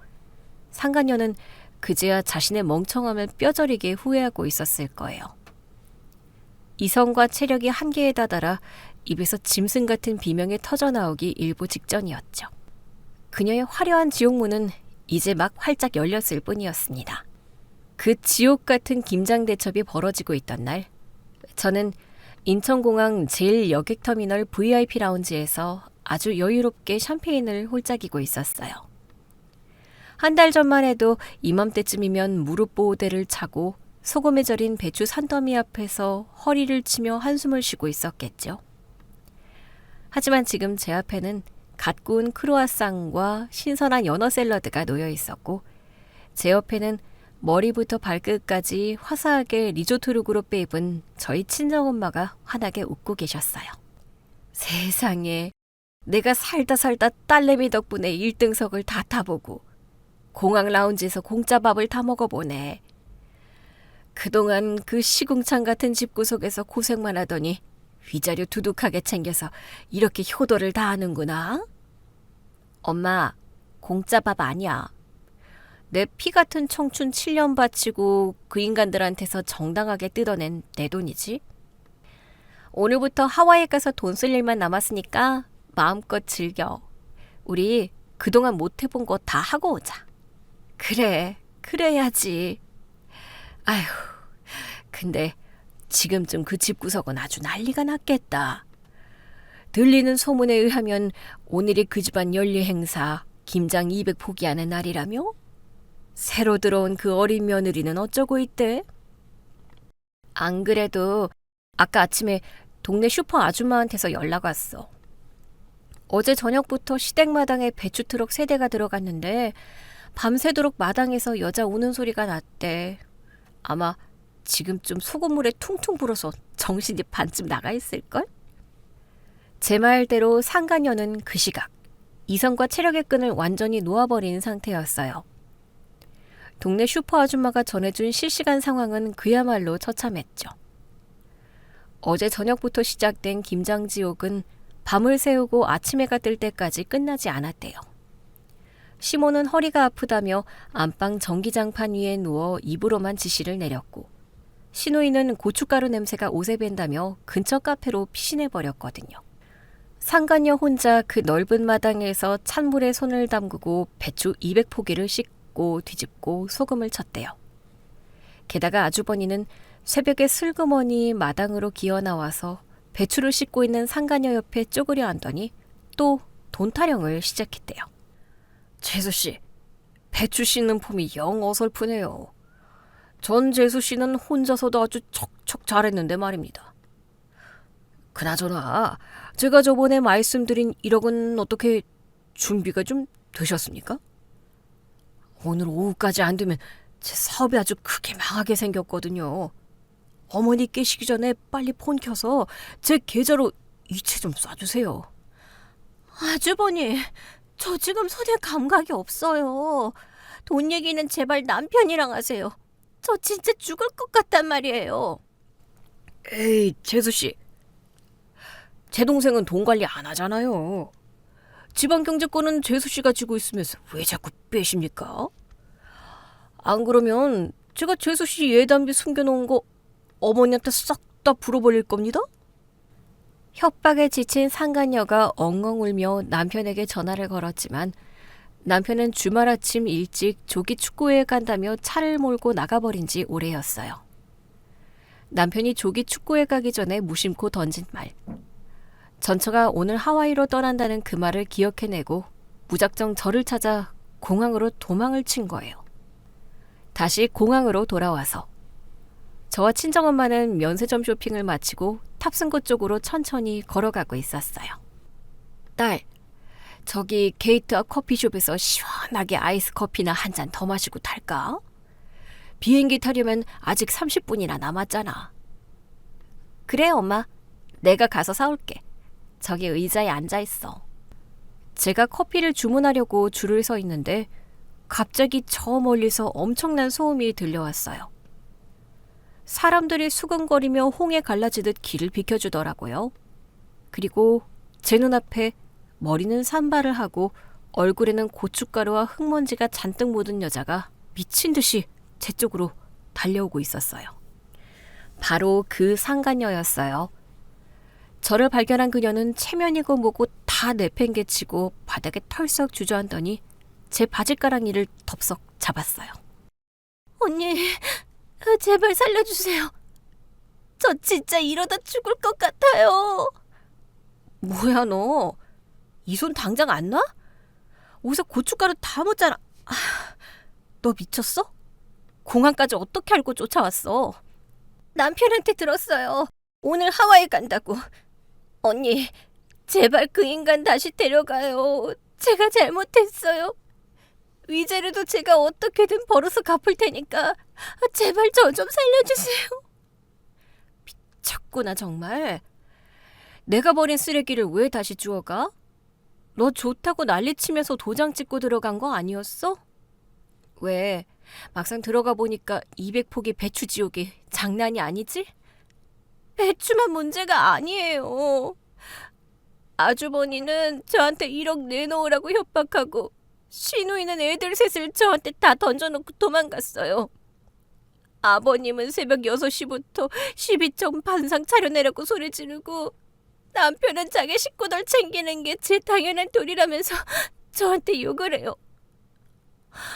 상가녀는 그제야 자신의 멍청함을 뼈저리게 후회하고 있었을 거예요. 이성과 체력이 한계에 다다라 입에서 짐승 같은 비명이 터져나오기 일보 직전이었죠. 그녀의 화려한 지옥문은 이제 막 활짝 열렸을 뿐이었습니다. 그 지옥 같은 김장 대첩이 벌어지고 있던 날, 저는 인천공항 제1여객터미널 VIP 라운지에서 아주 여유롭게 샴페인을 홀짝이고 있었어요. 한 달 전만 해도 이맘때쯤이면 무릎 보호대를 차고 소금에 절인 배추 산더미 앞에서 허리를 치며 한숨을 쉬고 있었겠죠. 하지만 지금 제 앞에는 갓 구운 크로아상과 신선한 연어 샐러드가 놓여 있었고 제 옆에는 머리부터 발끝까지 화사하게 리조트룩으로 빼입은 저희 친정엄마가 환하게 웃고 계셨어요. 세상에, 내가 살다 딸내미 덕분에 1등석을 다 타보고 공항 라운지에서 공짜 밥을 다 먹어보네. 그동안 그 시궁창 같은 집구석에서 고생만 하더니 위자료 두둑하게 챙겨서 이렇게 효도를 다 하는구나. 엄마, 공짜 밥 아니야. 내 피 같은 청춘 7년 바치고 그 인간들한테서 정당하게 뜯어낸 내 돈이지. 오늘부터 하와이에 가서 돈 쓸 일만 남았으니까 마음껏 즐겨. 우리 그동안 못 해본 거 다 하고 오자. 그래, 그래야지. 아휴, 근데 지금쯤 그 집구석은 아주 난리가 났겠다. 들리는 소문에 의하면 오늘이 그 집안 연례 행사 김장 200포기 하는 날이라며? 새로 들어온 그 어린 며느리는 어쩌고 있대? 안 그래도 아까 아침에 동네 슈퍼 아줌마한테서 연락 왔어. 어제 저녁부터 시댁마당에 배추 트럭 3대가 들어갔는데 밤새도록 마당에서 여자 우는 소리가 났대. 아마 지금쯤 소금물에 퉁퉁 불어서 정신이 반쯤 나가 있을걸? 제 말대로 상간녀는 그 시각 이성과 체력의 끈을 완전히 놓아버린 상태였어요. 동네 슈퍼 아줌마가 전해준 실시간 상황은 그야말로 처참했죠. 어제 저녁부터 시작된 김장지옥은 밤을 새우고 아침 해가 뜰 때까지 끝나지 않았대요. 시모는 허리가 아프다며 안방 전기장판 위에 누워 입으로만 지시를 내렸고, 시누이는 고춧가루 냄새가 옷에 밴다며 근처 카페로 피신해버렸거든요. 상간녀 혼자 그 넓은 마당에서 찬물에 손을 담그고 배추 200포기를 씻고 뒤집고 소금을 쳤대요. 게다가 아주버니는 새벽에 슬그머니 마당으로 기어나와서 배추를 씻고 있는 상간녀 옆에 쪼그려 앉더니 또 돈 타령을 시작했대요. 재수씨, 배추 씻는 폼이 영 어설프네요. 전 재수씨는 혼자서도 아주 척척 잘했는데 말입니다. 그나저나 제가 저번에 말씀드린 1억은 어떻게 준비가 좀 되셨습니까? 오늘 오후까지 안 되면 제 사업이 아주 크게 망하게 생겼거든요. 어머니 깨시기 전에 빨리 폰 켜서 제 계좌로 이체 좀 쏴주세요. 아주버니, 저 지금 손에 감각이 없어요. 돈 얘기는 제발 남편이랑 하세요. 저 진짜 죽을 것 같단 말이에요. 에이, 재수씨. 제 동생은 돈 관리 안 하잖아요. 지방경제권은 재수씨가 쥐고 있으면서 왜 자꾸 빼십니까? 안 그러면 제가 재수씨 예단비 숨겨놓은 거 어머니한테 싹 다 불어버릴 겁니다. 협박에 지친 상간녀가 엉엉 울며 남편에게 전화를 걸었지만 남편은 주말 아침 일찍 조기 축구회에 간다며 차를 몰고 나가버린 지 오래였어요. 남편이 조기 축구회 가기 전에 무심코 던진 말. 전처가 오늘 하와이로 떠난다는 그 말을 기억해내고 무작정 저를 찾아 공항으로 도망을 친 거예요. 다시 공항으로 돌아와서 저와 친정엄마는 면세점 쇼핑을 마치고 탑승구 쪽으로 천천히 걸어가고 있었어요. 딸, 저기 게이트 앞 커피숍에서 시원하게 아이스 커피나 한 잔 더 마시고 탈까? 비행기 타려면 아직 30분이나 남았잖아. 그래, 엄마. 내가 가서 사올게. 저기 의자에 앉아있어. 제가 커피를 주문하려고 줄을 서 있는데 갑자기 저 멀리서 엄청난 소음이 들려왔어요. 사람들이 수근거리며 홍에 갈라지듯 길을 비켜주더라고요. 그리고 제 눈앞에 머리는 산발을 하고 얼굴에는 고춧가루와 흙먼지가 잔뜩 묻은 여자가 미친 듯이 제 쪽으로 달려오고 있었어요. 바로 그 상간녀였어요. 저를 발견한 그녀는 체면이고 뭐고 다 내팽개치고 바닥에 털썩 주저앉더니 제 바지가랑이를 덥석 잡았어요. 언니, 제발 살려주세요. 저 진짜 이러다 죽을 것 같아요. 뭐야 너? 이 손 당장 안 놔? 옷에 고춧가루 다 묻잖아. 너 미쳤어? 공항까지 어떻게 알고 쫓아왔어? 남편한테 들었어요. 오늘 하와이 간다고. 언니, 제발 그 인간 다시 데려가요. 제가 잘못했어요. 위자료도 제가 어떻게든 벌어서 갚을 테니까 제발 저 좀 살려주세요. 미쳤구나 정말. 내가 버린 쓰레기를 왜 다시 주워가? 너 좋다고 난리치면서 도장 찍고 들어간 거 아니었어? 왜 막상 들어가 보니까 200포기 배추 지옥이 장난이 아니지? 배추만 문제가 아니에요. 아주버니는 저한테 1억 내놓으라고 협박하고 시누이는 애들 셋을 저한테 다 던져놓고 도망갔어요. 아버님은 새벽 6시부터 12점 반상 차려내라고 소리 지르고 남편은 자기 식구들 챙기는 게 제 당연한 도리라면서 저한테 욕을 해요.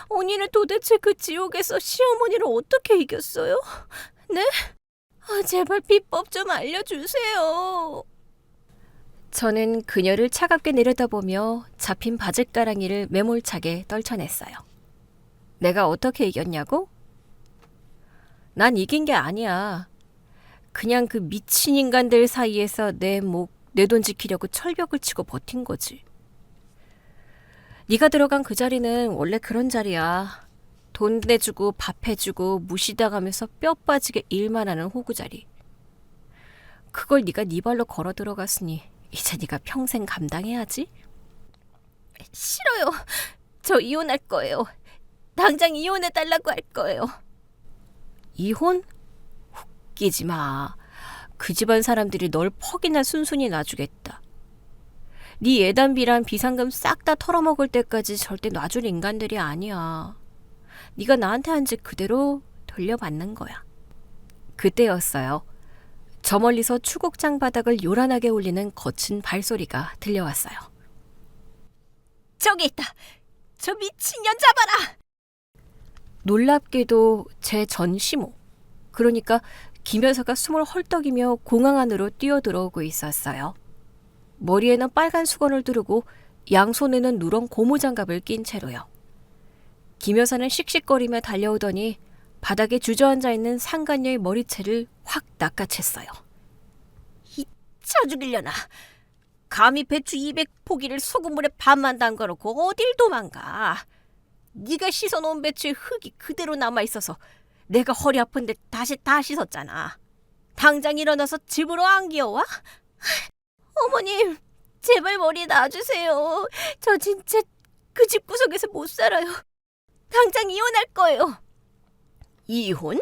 언니는 도대체 그 지옥에서 시어머니를 어떻게 이겼어요? 네? 제발 비법 좀 알려주세요. 저는 그녀를 차갑게 내려다보며 잡힌 바짓가랑이를 매몰차게 떨쳐냈어요. 내가 어떻게 이겼냐고? 난 이긴 게 아니야. 그냥 그 미친 인간들 사이에서 내 목, 내 돈 지키려고 철벽을 치고 버틴 거지. 네가 들어간 그 자리는 원래 그런 자리야. 돈 내주고 밥 해주고 무시당하면서 뼈 빠지게 일만 하는 호구 자리. 그걸 네가 네 발로 걸어 들어갔으니 이제 네가 평생 감당해야지. 싫어요. 저 이혼할 거예요. 당장 이혼해달라고 할 거예요. 이혼? 웃기지 마. 그 집안 사람들이 널 퍽이나 순순히 놔주겠다. 네 예단비랑 비상금 싹 다 털어먹을 때까지 절대 놔줄 인간들이 아니야. 네가 나한테 한 짓 그대로 돌려받는 거야. 그때였어요. 저 멀리서 추곡장 바닥을 요란하게 울리는 거친 발소리가 들려왔어요. 저기 있다. 저 미친년 잡아라. 놀랍게도 제 전 시모, 그러니까 김 여사가 숨을 헐떡이며 공항 안으로 뛰어들어오고 있었어요. 머리에는 빨간 수건을 두르고 양손에는 누런 고무장갑을 낀 채로요. 김 여사는 씩씩거리며 달려오더니 바닥에 주저앉아 있는 상간녀의 머리채를 확 낚아챘어요. 쳐 죽이려나. 감히 배추 200포기를 소금물에 반만 담가놓고 어딜 도망가. 네가 씻어놓은 배추에 흙이 그대로 남아있어서 내가 허리 아픈데 다시 다 씻었잖아. 당장 일어나서 집으로 안 기어와? 어머님, 제발 머리 놔주세요. 저 진짜 그 집 구석에서 못 살아요. 당장 이혼할 거예요. 이혼?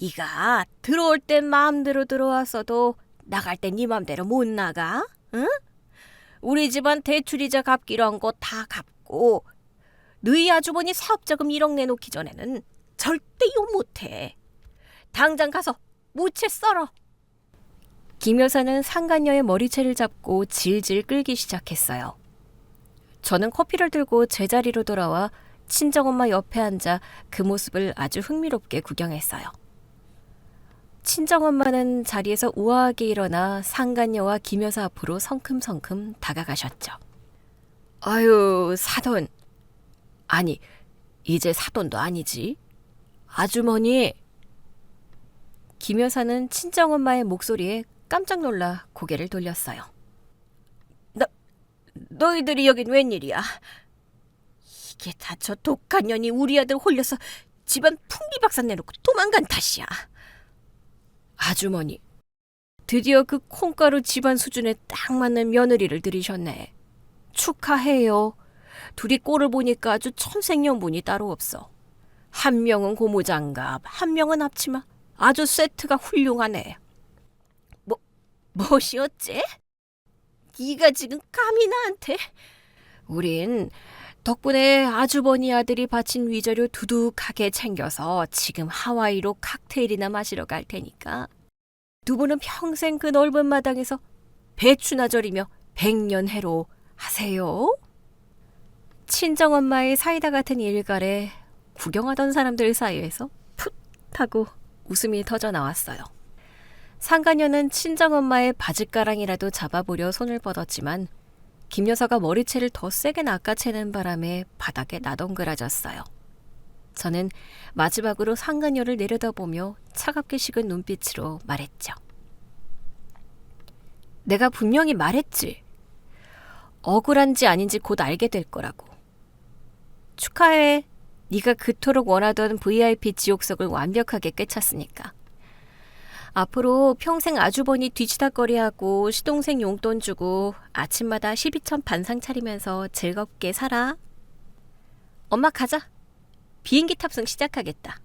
네가 들어올 땐 마음대로 들어왔어도 나갈 땐 네 맘대로 못 나가? 응? 우리 집안 대출이자 갚기로 한 거 다 갚고 너희 아주버니 사업자금 1억 내놓기 전에는 절대 이혼 못해. 당장 가서 무채 썰어. 김 여사는 상간녀의 머리채를 잡고 질질 끌기 시작했어요. 저는 커피를 들고 제자리로 돌아와 친정엄마 옆에 앉아 그 모습을 아주 흥미롭게 구경했어요. 친정엄마는 자리에서 우아하게 일어나 상간녀와 김 여사 앞으로 성큼성큼 다가가셨죠. 아유, 사돈. 아니, 이제 사돈도 아니지. 아주머니. 김 여사는 친정엄마의 목소리에 깜짝 놀라 고개를 돌렸어요. 너희들이 여긴 웬일이야? 이게 다 저 독한 년이 우리 아들 홀려서 집안 풍비박산 내놓고 도망간 탓이야. 아주머니, 드디어 그 콩가루 집안 수준에 딱 맞는 며느리를 들이셨네. 축하해요. 둘이 꼴을 보니까 아주 천생연분이 따로 없어. 한 명은 고무장갑, 한 명은 앞치마. 아주 세트가 훌륭하네. 뭐시었지? 네가 지금 감히 나한테? 우린 덕분에 아주버니 아들이 바친 위자료 두둑하게 챙겨서 지금 하와이로 칵테일이나 마시러 갈 테니까 두 분은 평생 그 넓은 마당에서 배추나 절이며 백년해로 하세요. 친정엄마의 사이다 같은 일갈에 구경하던 사람들 사이에서 풋 하고 웃음이 터져 나왔어요. 상간녀는 친정엄마의 바짓가랑이라도 잡아보려 손을 뻗었지만 김 여사가 머리채를 더 세게 낚아채는 바람에 바닥에 나덩그라졌어요. 저는 마지막으로 상간녀를 내려다보며 차갑게 식은 눈빛으로 말했죠. 내가 분명히 말했지. 억울한지 아닌지 곧 알게 될 거라고. 축하해. 네가 그토록 원하던 VIP 지옥석을 완벽하게 꿰찼으니까. 앞으로 평생 아주버니 뒤치다거리하고 시동생 용돈 주고 아침마다 12,000 반상 차리면서 즐겁게 살아. 엄마 가자. 비행기 탑승 시작하겠다.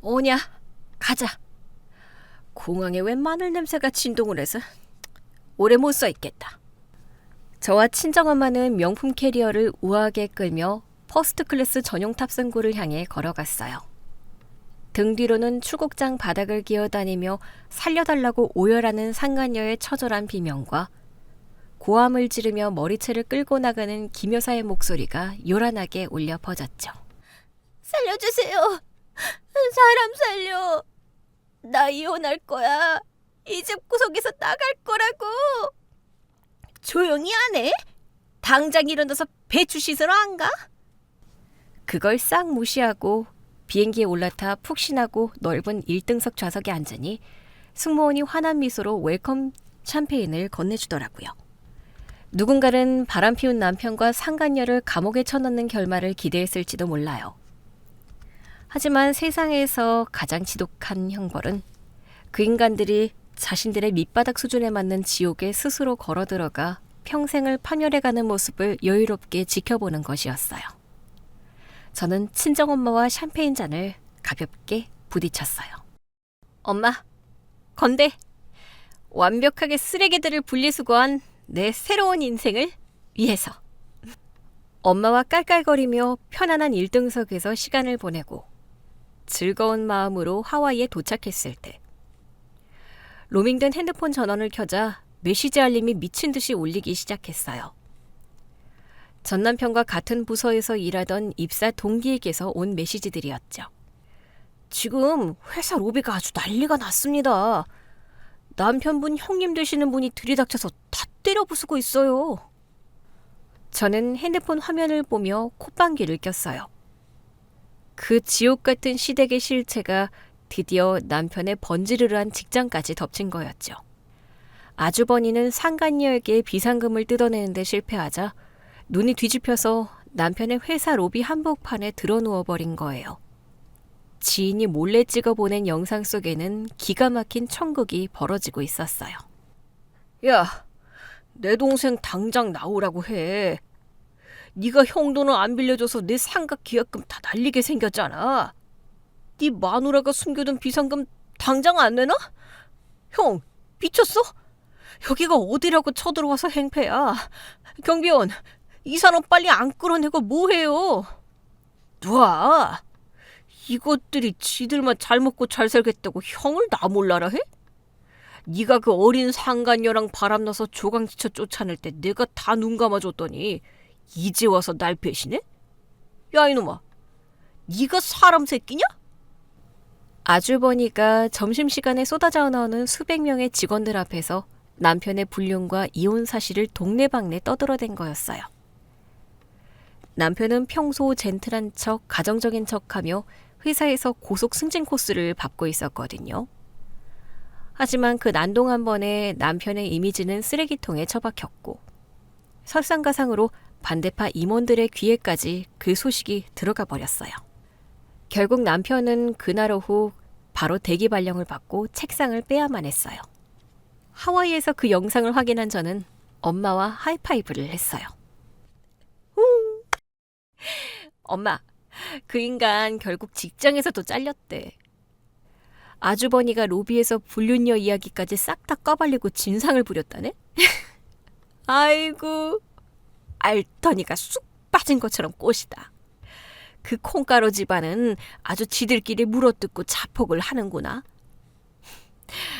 오냐, 가자. 공항에 웬 마늘 냄새가 진동을 해서 오래 못 서 있겠다. 저와 친정엄마는 명품 캐리어를 우아하게 끌며 퍼스트 클래스 전용 탑승구를 향해 걸어갔어요. 등 뒤로는 추곡장 바닥을 기어다니며 살려달라고 오열하는 상간녀의 처절한 비명과 고함을 지르며 머리채를 끌고 나가는 김 여사의 목소리가 요란하게 울려 퍼졌죠. 살려주세요. 사람 살려. 나 이혼할 거야. 이 집 구석에서 나갈 거라고. 조용히 안 해? 당장 일어나서 배추 씻으러 안 가? 그걸 싹 무시하고 비행기에 올라타 푹신하고 넓은 1등석 좌석에 앉으니 승무원이 환한 미소로 웰컴 샴페인을 건네주더라고요. 누군가는 바람피운 남편과 상간녀를 감옥에 쳐넣는 결말을 기대했을지도 몰라요. 하지만 세상에서 가장 지독한 형벌은 그 인간들이 자신들의 밑바닥 수준에 맞는 지옥에 스스로 걸어들어가 평생을 파멸해가는 모습을 여유롭게 지켜보는 것이었어요. 저는 친정엄마와 샴페인 잔을 가볍게 부딪혔어요. 엄마, 건배! 완벽하게 쓰레기들을 분리수거한 내 새로운 인생을 위해서. 엄마와 깔깔거리며 편안한 1등석에서 시간을 보내고 즐거운 마음으로 하와이에 도착했을 때 로밍된 핸드폰 전원을 켜자 메시지 알림이 미친 듯이 울리기 시작했어요. 전 남편과 같은 부서에서 일하던 입사 동기에게서 온 메시지들이었죠. 지금 회사 로비가 아주 난리가 났습니다. 남편분 형님 되시는 분이 들이닥쳐서 다 때려 부수고 있어요. 저는 핸드폰 화면을 보며 콧방귀를 꼈어요. 그 지옥 같은 시댁의 실체가 드디어 남편의 번지르르한 직장까지 덮친 거였죠. 아주버니는 상간녀에게 비상금을 뜯어내는데 실패하자 눈이 뒤집혀서 남편의 회사 로비 한복판에 드러누워버린 거예요. 지인이 몰래 찍어보낸 영상 속에는 기가 막힌 천국이 벌어지고 있었어요. 야, 내 동생 당장 나오라고 해. 네가 형 돈을 안 빌려줘서 내 상가 계약금 다 날리게 생겼잖아. 네 마누라가 숨겨둔 비상금 당장 안 내놔? 형, 미쳤어? 여기가 어디라고 쳐들어와서 행패야. 경비원, 이 사람 빨리 안 끌어내고 뭐해요? 놔. 이것들이 지들만 잘 먹고 잘 살겠다고 형을 나 몰라라 해? 네가 그 어린 상간녀랑 바람나서 조강지쳐 쫓아낼 때 내가 다 눈 감아줬더니 이제 와서 날 배신해? 야 이놈아, 네가 사람 새끼냐? 아주버니가 점심시간에 쏟아져 나오는 수백 명의 직원들 앞에서 남편의 불륜과 이혼 사실을 동네방네 떠들어댄 거였어요. 남편은 평소 젠틀한 척, 가정적인 척하며 회사에서 고속 승진 코스를 밟고 있었거든요. 하지만 그 난동 한 번에 남편의 이미지는 쓰레기통에 처박혔고 설상가상으로 반대파 임원들의 귀에까지 그 소식이 들어가 버렸어요. 결국 남편은 그날 오후 바로 대기 발령을 받고 책상을 빼야만 했어요. 하와이에서 그 영상을 확인한 저는 엄마와 하이파이브를 했어요. 엄마, 그 인간 결국 직장에서도 잘렸대. 아주버니가 로비에서 불륜녀 이야기까지 싹 다 까발리고 진상을 부렸다네? 아이고, 알더니가 쑥 빠진 것처럼 꽃이다. 그 콩가루 집안은 아주 지들끼리 물어뜯고 자폭을 하는구나.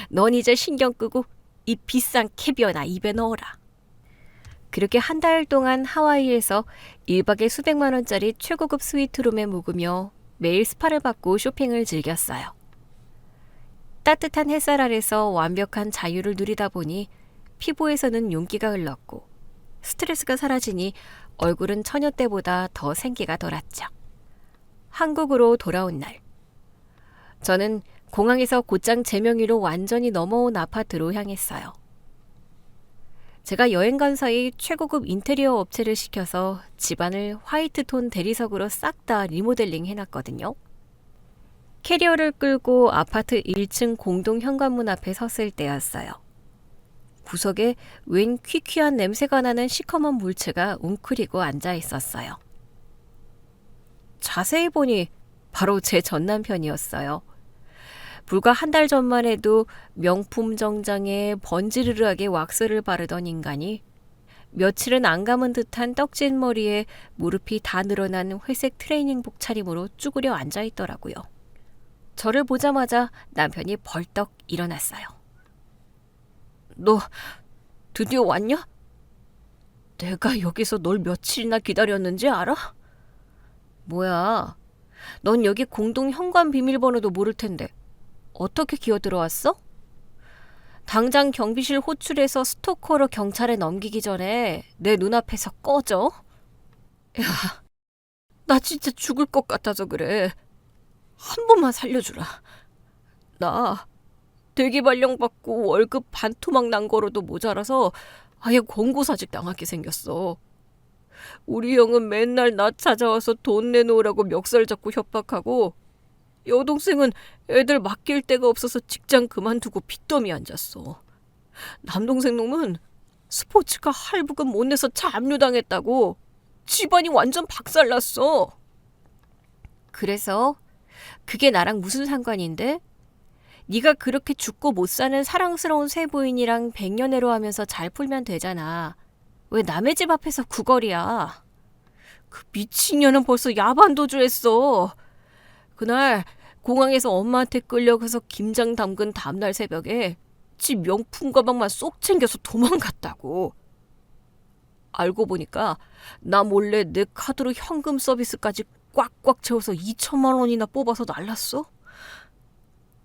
넌 이제 신경 끄고 이 비싼 캐비어나 입에 넣어라. 그렇게 한 달 동안 하와이에서 1박에 수백만 원짜리 최고급 스위트룸에 묵으며 매일 스파를 받고 쇼핑을 즐겼어요. 따뜻한 햇살 아래서 완벽한 자유를 누리다 보니 피부에서는 윤기가 흘렀고 스트레스가 사라지니 얼굴은 처녀 때보다 더 생기가 돌았죠. 한국으로 돌아온 날, 저는 공항에서 곧장 제 명의로 완전히 넘어온 아파트로 향했어요. 제가 여행 간 사이 최고급 인테리어 업체를 시켜서 집안을 화이트톤 대리석으로 싹 다 리모델링 해놨거든요. 캐리어를 끌고 아파트 1층 공동 현관문 앞에 섰을 때였어요. 구석에 웬 퀴퀴한 냄새가 나는 시커먼 물체가 웅크리고 앉아 있었어요. 자세히 보니 바로 제 전남편이었어요. 불과 한 달 전만 해도 명품 정장에 번지르르하게 왁스를 바르던 인간이 며칠은 안 감은 듯한 떡진 머리에 무릎이 다 늘어난 회색 트레이닝복 차림으로 쭈그려 앉아있더라고요. 저를 보자마자 남편이 벌떡 일어났어요. 너 드디어 왔냐? 내가 여기서 널 며칠이나 기다렸는지 알아? 뭐야, 넌 여기 공동 현관 비밀번호도 모를 텐데 어떻게 기어 들어왔어? 당장 경비실 호출해서 스토커로 경찰에 넘기기 전에 내 눈앞에서 꺼져. 야, 나 진짜 죽을 것 같아서 그래. 한 번만 살려주라. 나 대기 발령 받고 월급 반토막 난 거로도 모자라서 아예 권고사직 당하게 생겼어. 우리 형은 맨날 나 찾아와서 돈 내놓으라고 멱살 잡고 협박하고, 여동생은 애들 맡길 데가 없어서 직장 그만두고 빚더미 앉았어. 남동생 놈은 스포츠카 할부금 못 내서 잡류당했다고 집안이 완전 박살났어. 그래서 그게 나랑 무슨 상관인데? 네가 그렇게 죽고 못 사는 사랑스러운 쇠부인이랑 백년해로 하면서 잘 풀면 되잖아. 왜 남의 집 앞에서 구걸이야? 그 미친년은 벌써 야반도주했어. 그날 공항에서 엄마한테 끌려가서 김장 담근 다음날 새벽에 집 명품 가방만 쏙 챙겨서 도망갔다고. 알고 보니까 나 몰래 내 카드로 현금 서비스까지 꽉꽉 채워서 2천만 원이나 뽑아서 날랐어.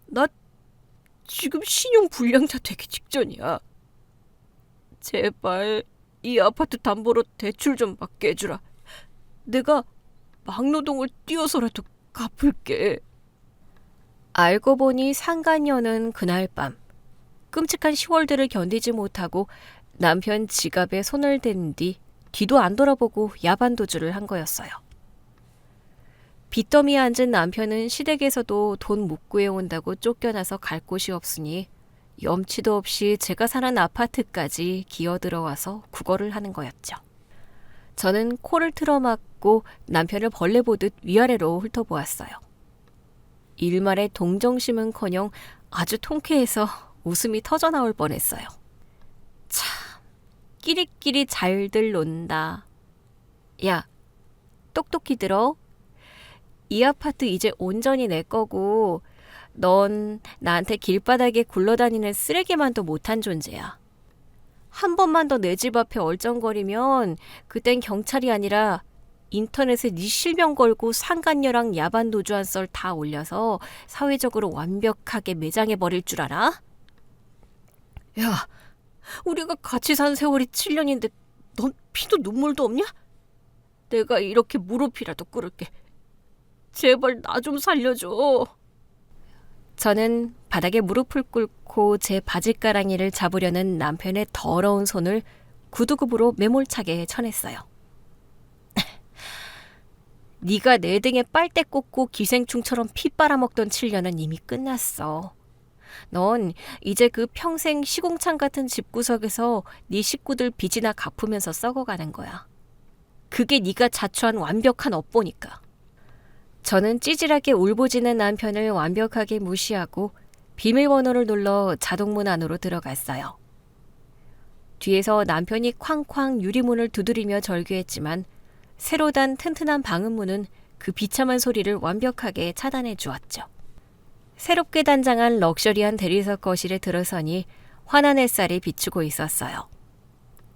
나 지금 신용 불량자 되기 직전이야. 제발 이 아파트 담보로 대출 좀 받게 해주라. 내가 막노동을 뛰어서라도 갚을게. 알고 보니 상간녀는 그날 밤 끔찍한 10월들을 견디지 못하고 남편 지갑에 손을 댄 뒤 뒤도 안 돌아보고 야반도주를 한 거였어요. 빚더미에 앉은 남편은 시댁에서도 돈 못 구해온다고 쫓겨나서 갈 곳이 없으니 염치도 없이 제가 사는 아파트까지 기어들어와서 구걸을 하는 거였죠. 저는 코를 틀어막고 남편을 벌레 보듯 위아래로 훑어보았어요. 일말의 동정심은커녕 아주 통쾌해서 웃음이 터져나올 뻔했어요. 참, 끼리끼리 잘들 논다. 야, 똑똑히 들어. 이 아파트 이제 온전히 내 거고 넌 나한테 길바닥에 굴러다니는 쓰레기만도 못한 존재야. 한 번만 더 내 집 앞에 얼쩡거리면 그땐 경찰이 아니라 인터넷에 네 실명 걸고 상간녀랑 야반도주한 썰 다 올려서 사회적으로 완벽하게 매장해버릴 줄 알아? 야, 우리가 같이 산 세월이 7년인데 넌 피도 눈물도 없냐? 내가 이렇게 무릎이라도 꿇을게. 제발 나 좀 살려줘. 저는 바닥에 무릎을 꿇고 제 바지가랑이를 잡으려는 남편의 더러운 손을 구두굽으로 매몰차게 쳐냈어요. 네가 내 등에 빨대 꽂고 기생충처럼 피 빨아먹던 7년은 이미 끝났어. 넌 이제 그 평생 시궁창 같은 집구석에서 네 식구들 빚이나 갚으면서 썩어가는 거야. 그게 네가 자초한 완벽한 업보니까. 저는 찌질하게 울부짖는 남편을 완벽하게 무시하고 비밀번호를 눌러 자동문 안으로 들어갔어요. 뒤에서 남편이 쾅쾅 유리문을 두드리며 절규했지만 새로 단 튼튼한 방음문은 그 비참한 소리를 완벽하게 차단해 주었죠. 새롭게 단장한 럭셔리한 대리석 거실에 들어서니 환한 햇살이 비추고 있었어요.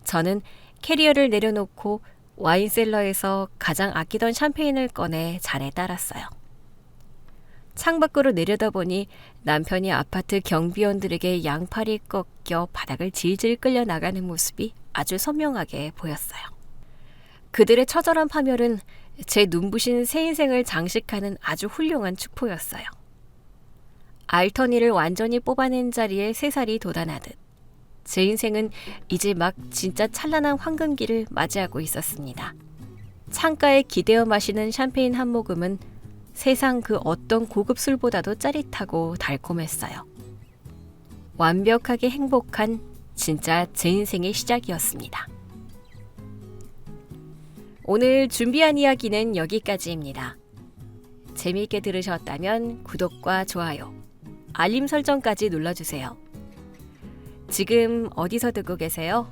저는 캐리어를 내려놓고 와인셀러에서 가장 아끼던 샴페인을 꺼내 잔에 따랐어요. 창밖으로 내려다보니 남편이 아파트 경비원들에게 양팔이 꺾여 바닥을 질질 끌려 나가는 모습이 아주 선명하게 보였어요. 그들의 처절한 파멸은 제 눈부신 새 인생을 장식하는 아주 훌륭한 축포였어요. 알터니를 완전히 뽑아낸 자리에 새살이 돋아나듯 제 인생은 이제 막 진짜 찬란한 황금기를 맞이하고 있었습니다. 창가에 기대어 마시는 샴페인 한 모금은 세상 그 어떤 고급 술보다도 짜릿하고 달콤했어요. 완벽하게 행복한 진짜 제 인생의 시작이었습니다. 오늘 준비한 이야기는 여기까지입니다. 재미있게 들으셨다면 구독과 좋아요, 알림 설정까지 눌러주세요. 지금 어디서 듣고 계세요?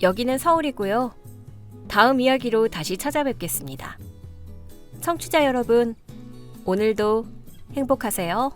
여기는 서울이고요. 다음 이야기로 다시 찾아뵙겠습니다. 청취자 여러분, 오늘도 행복하세요.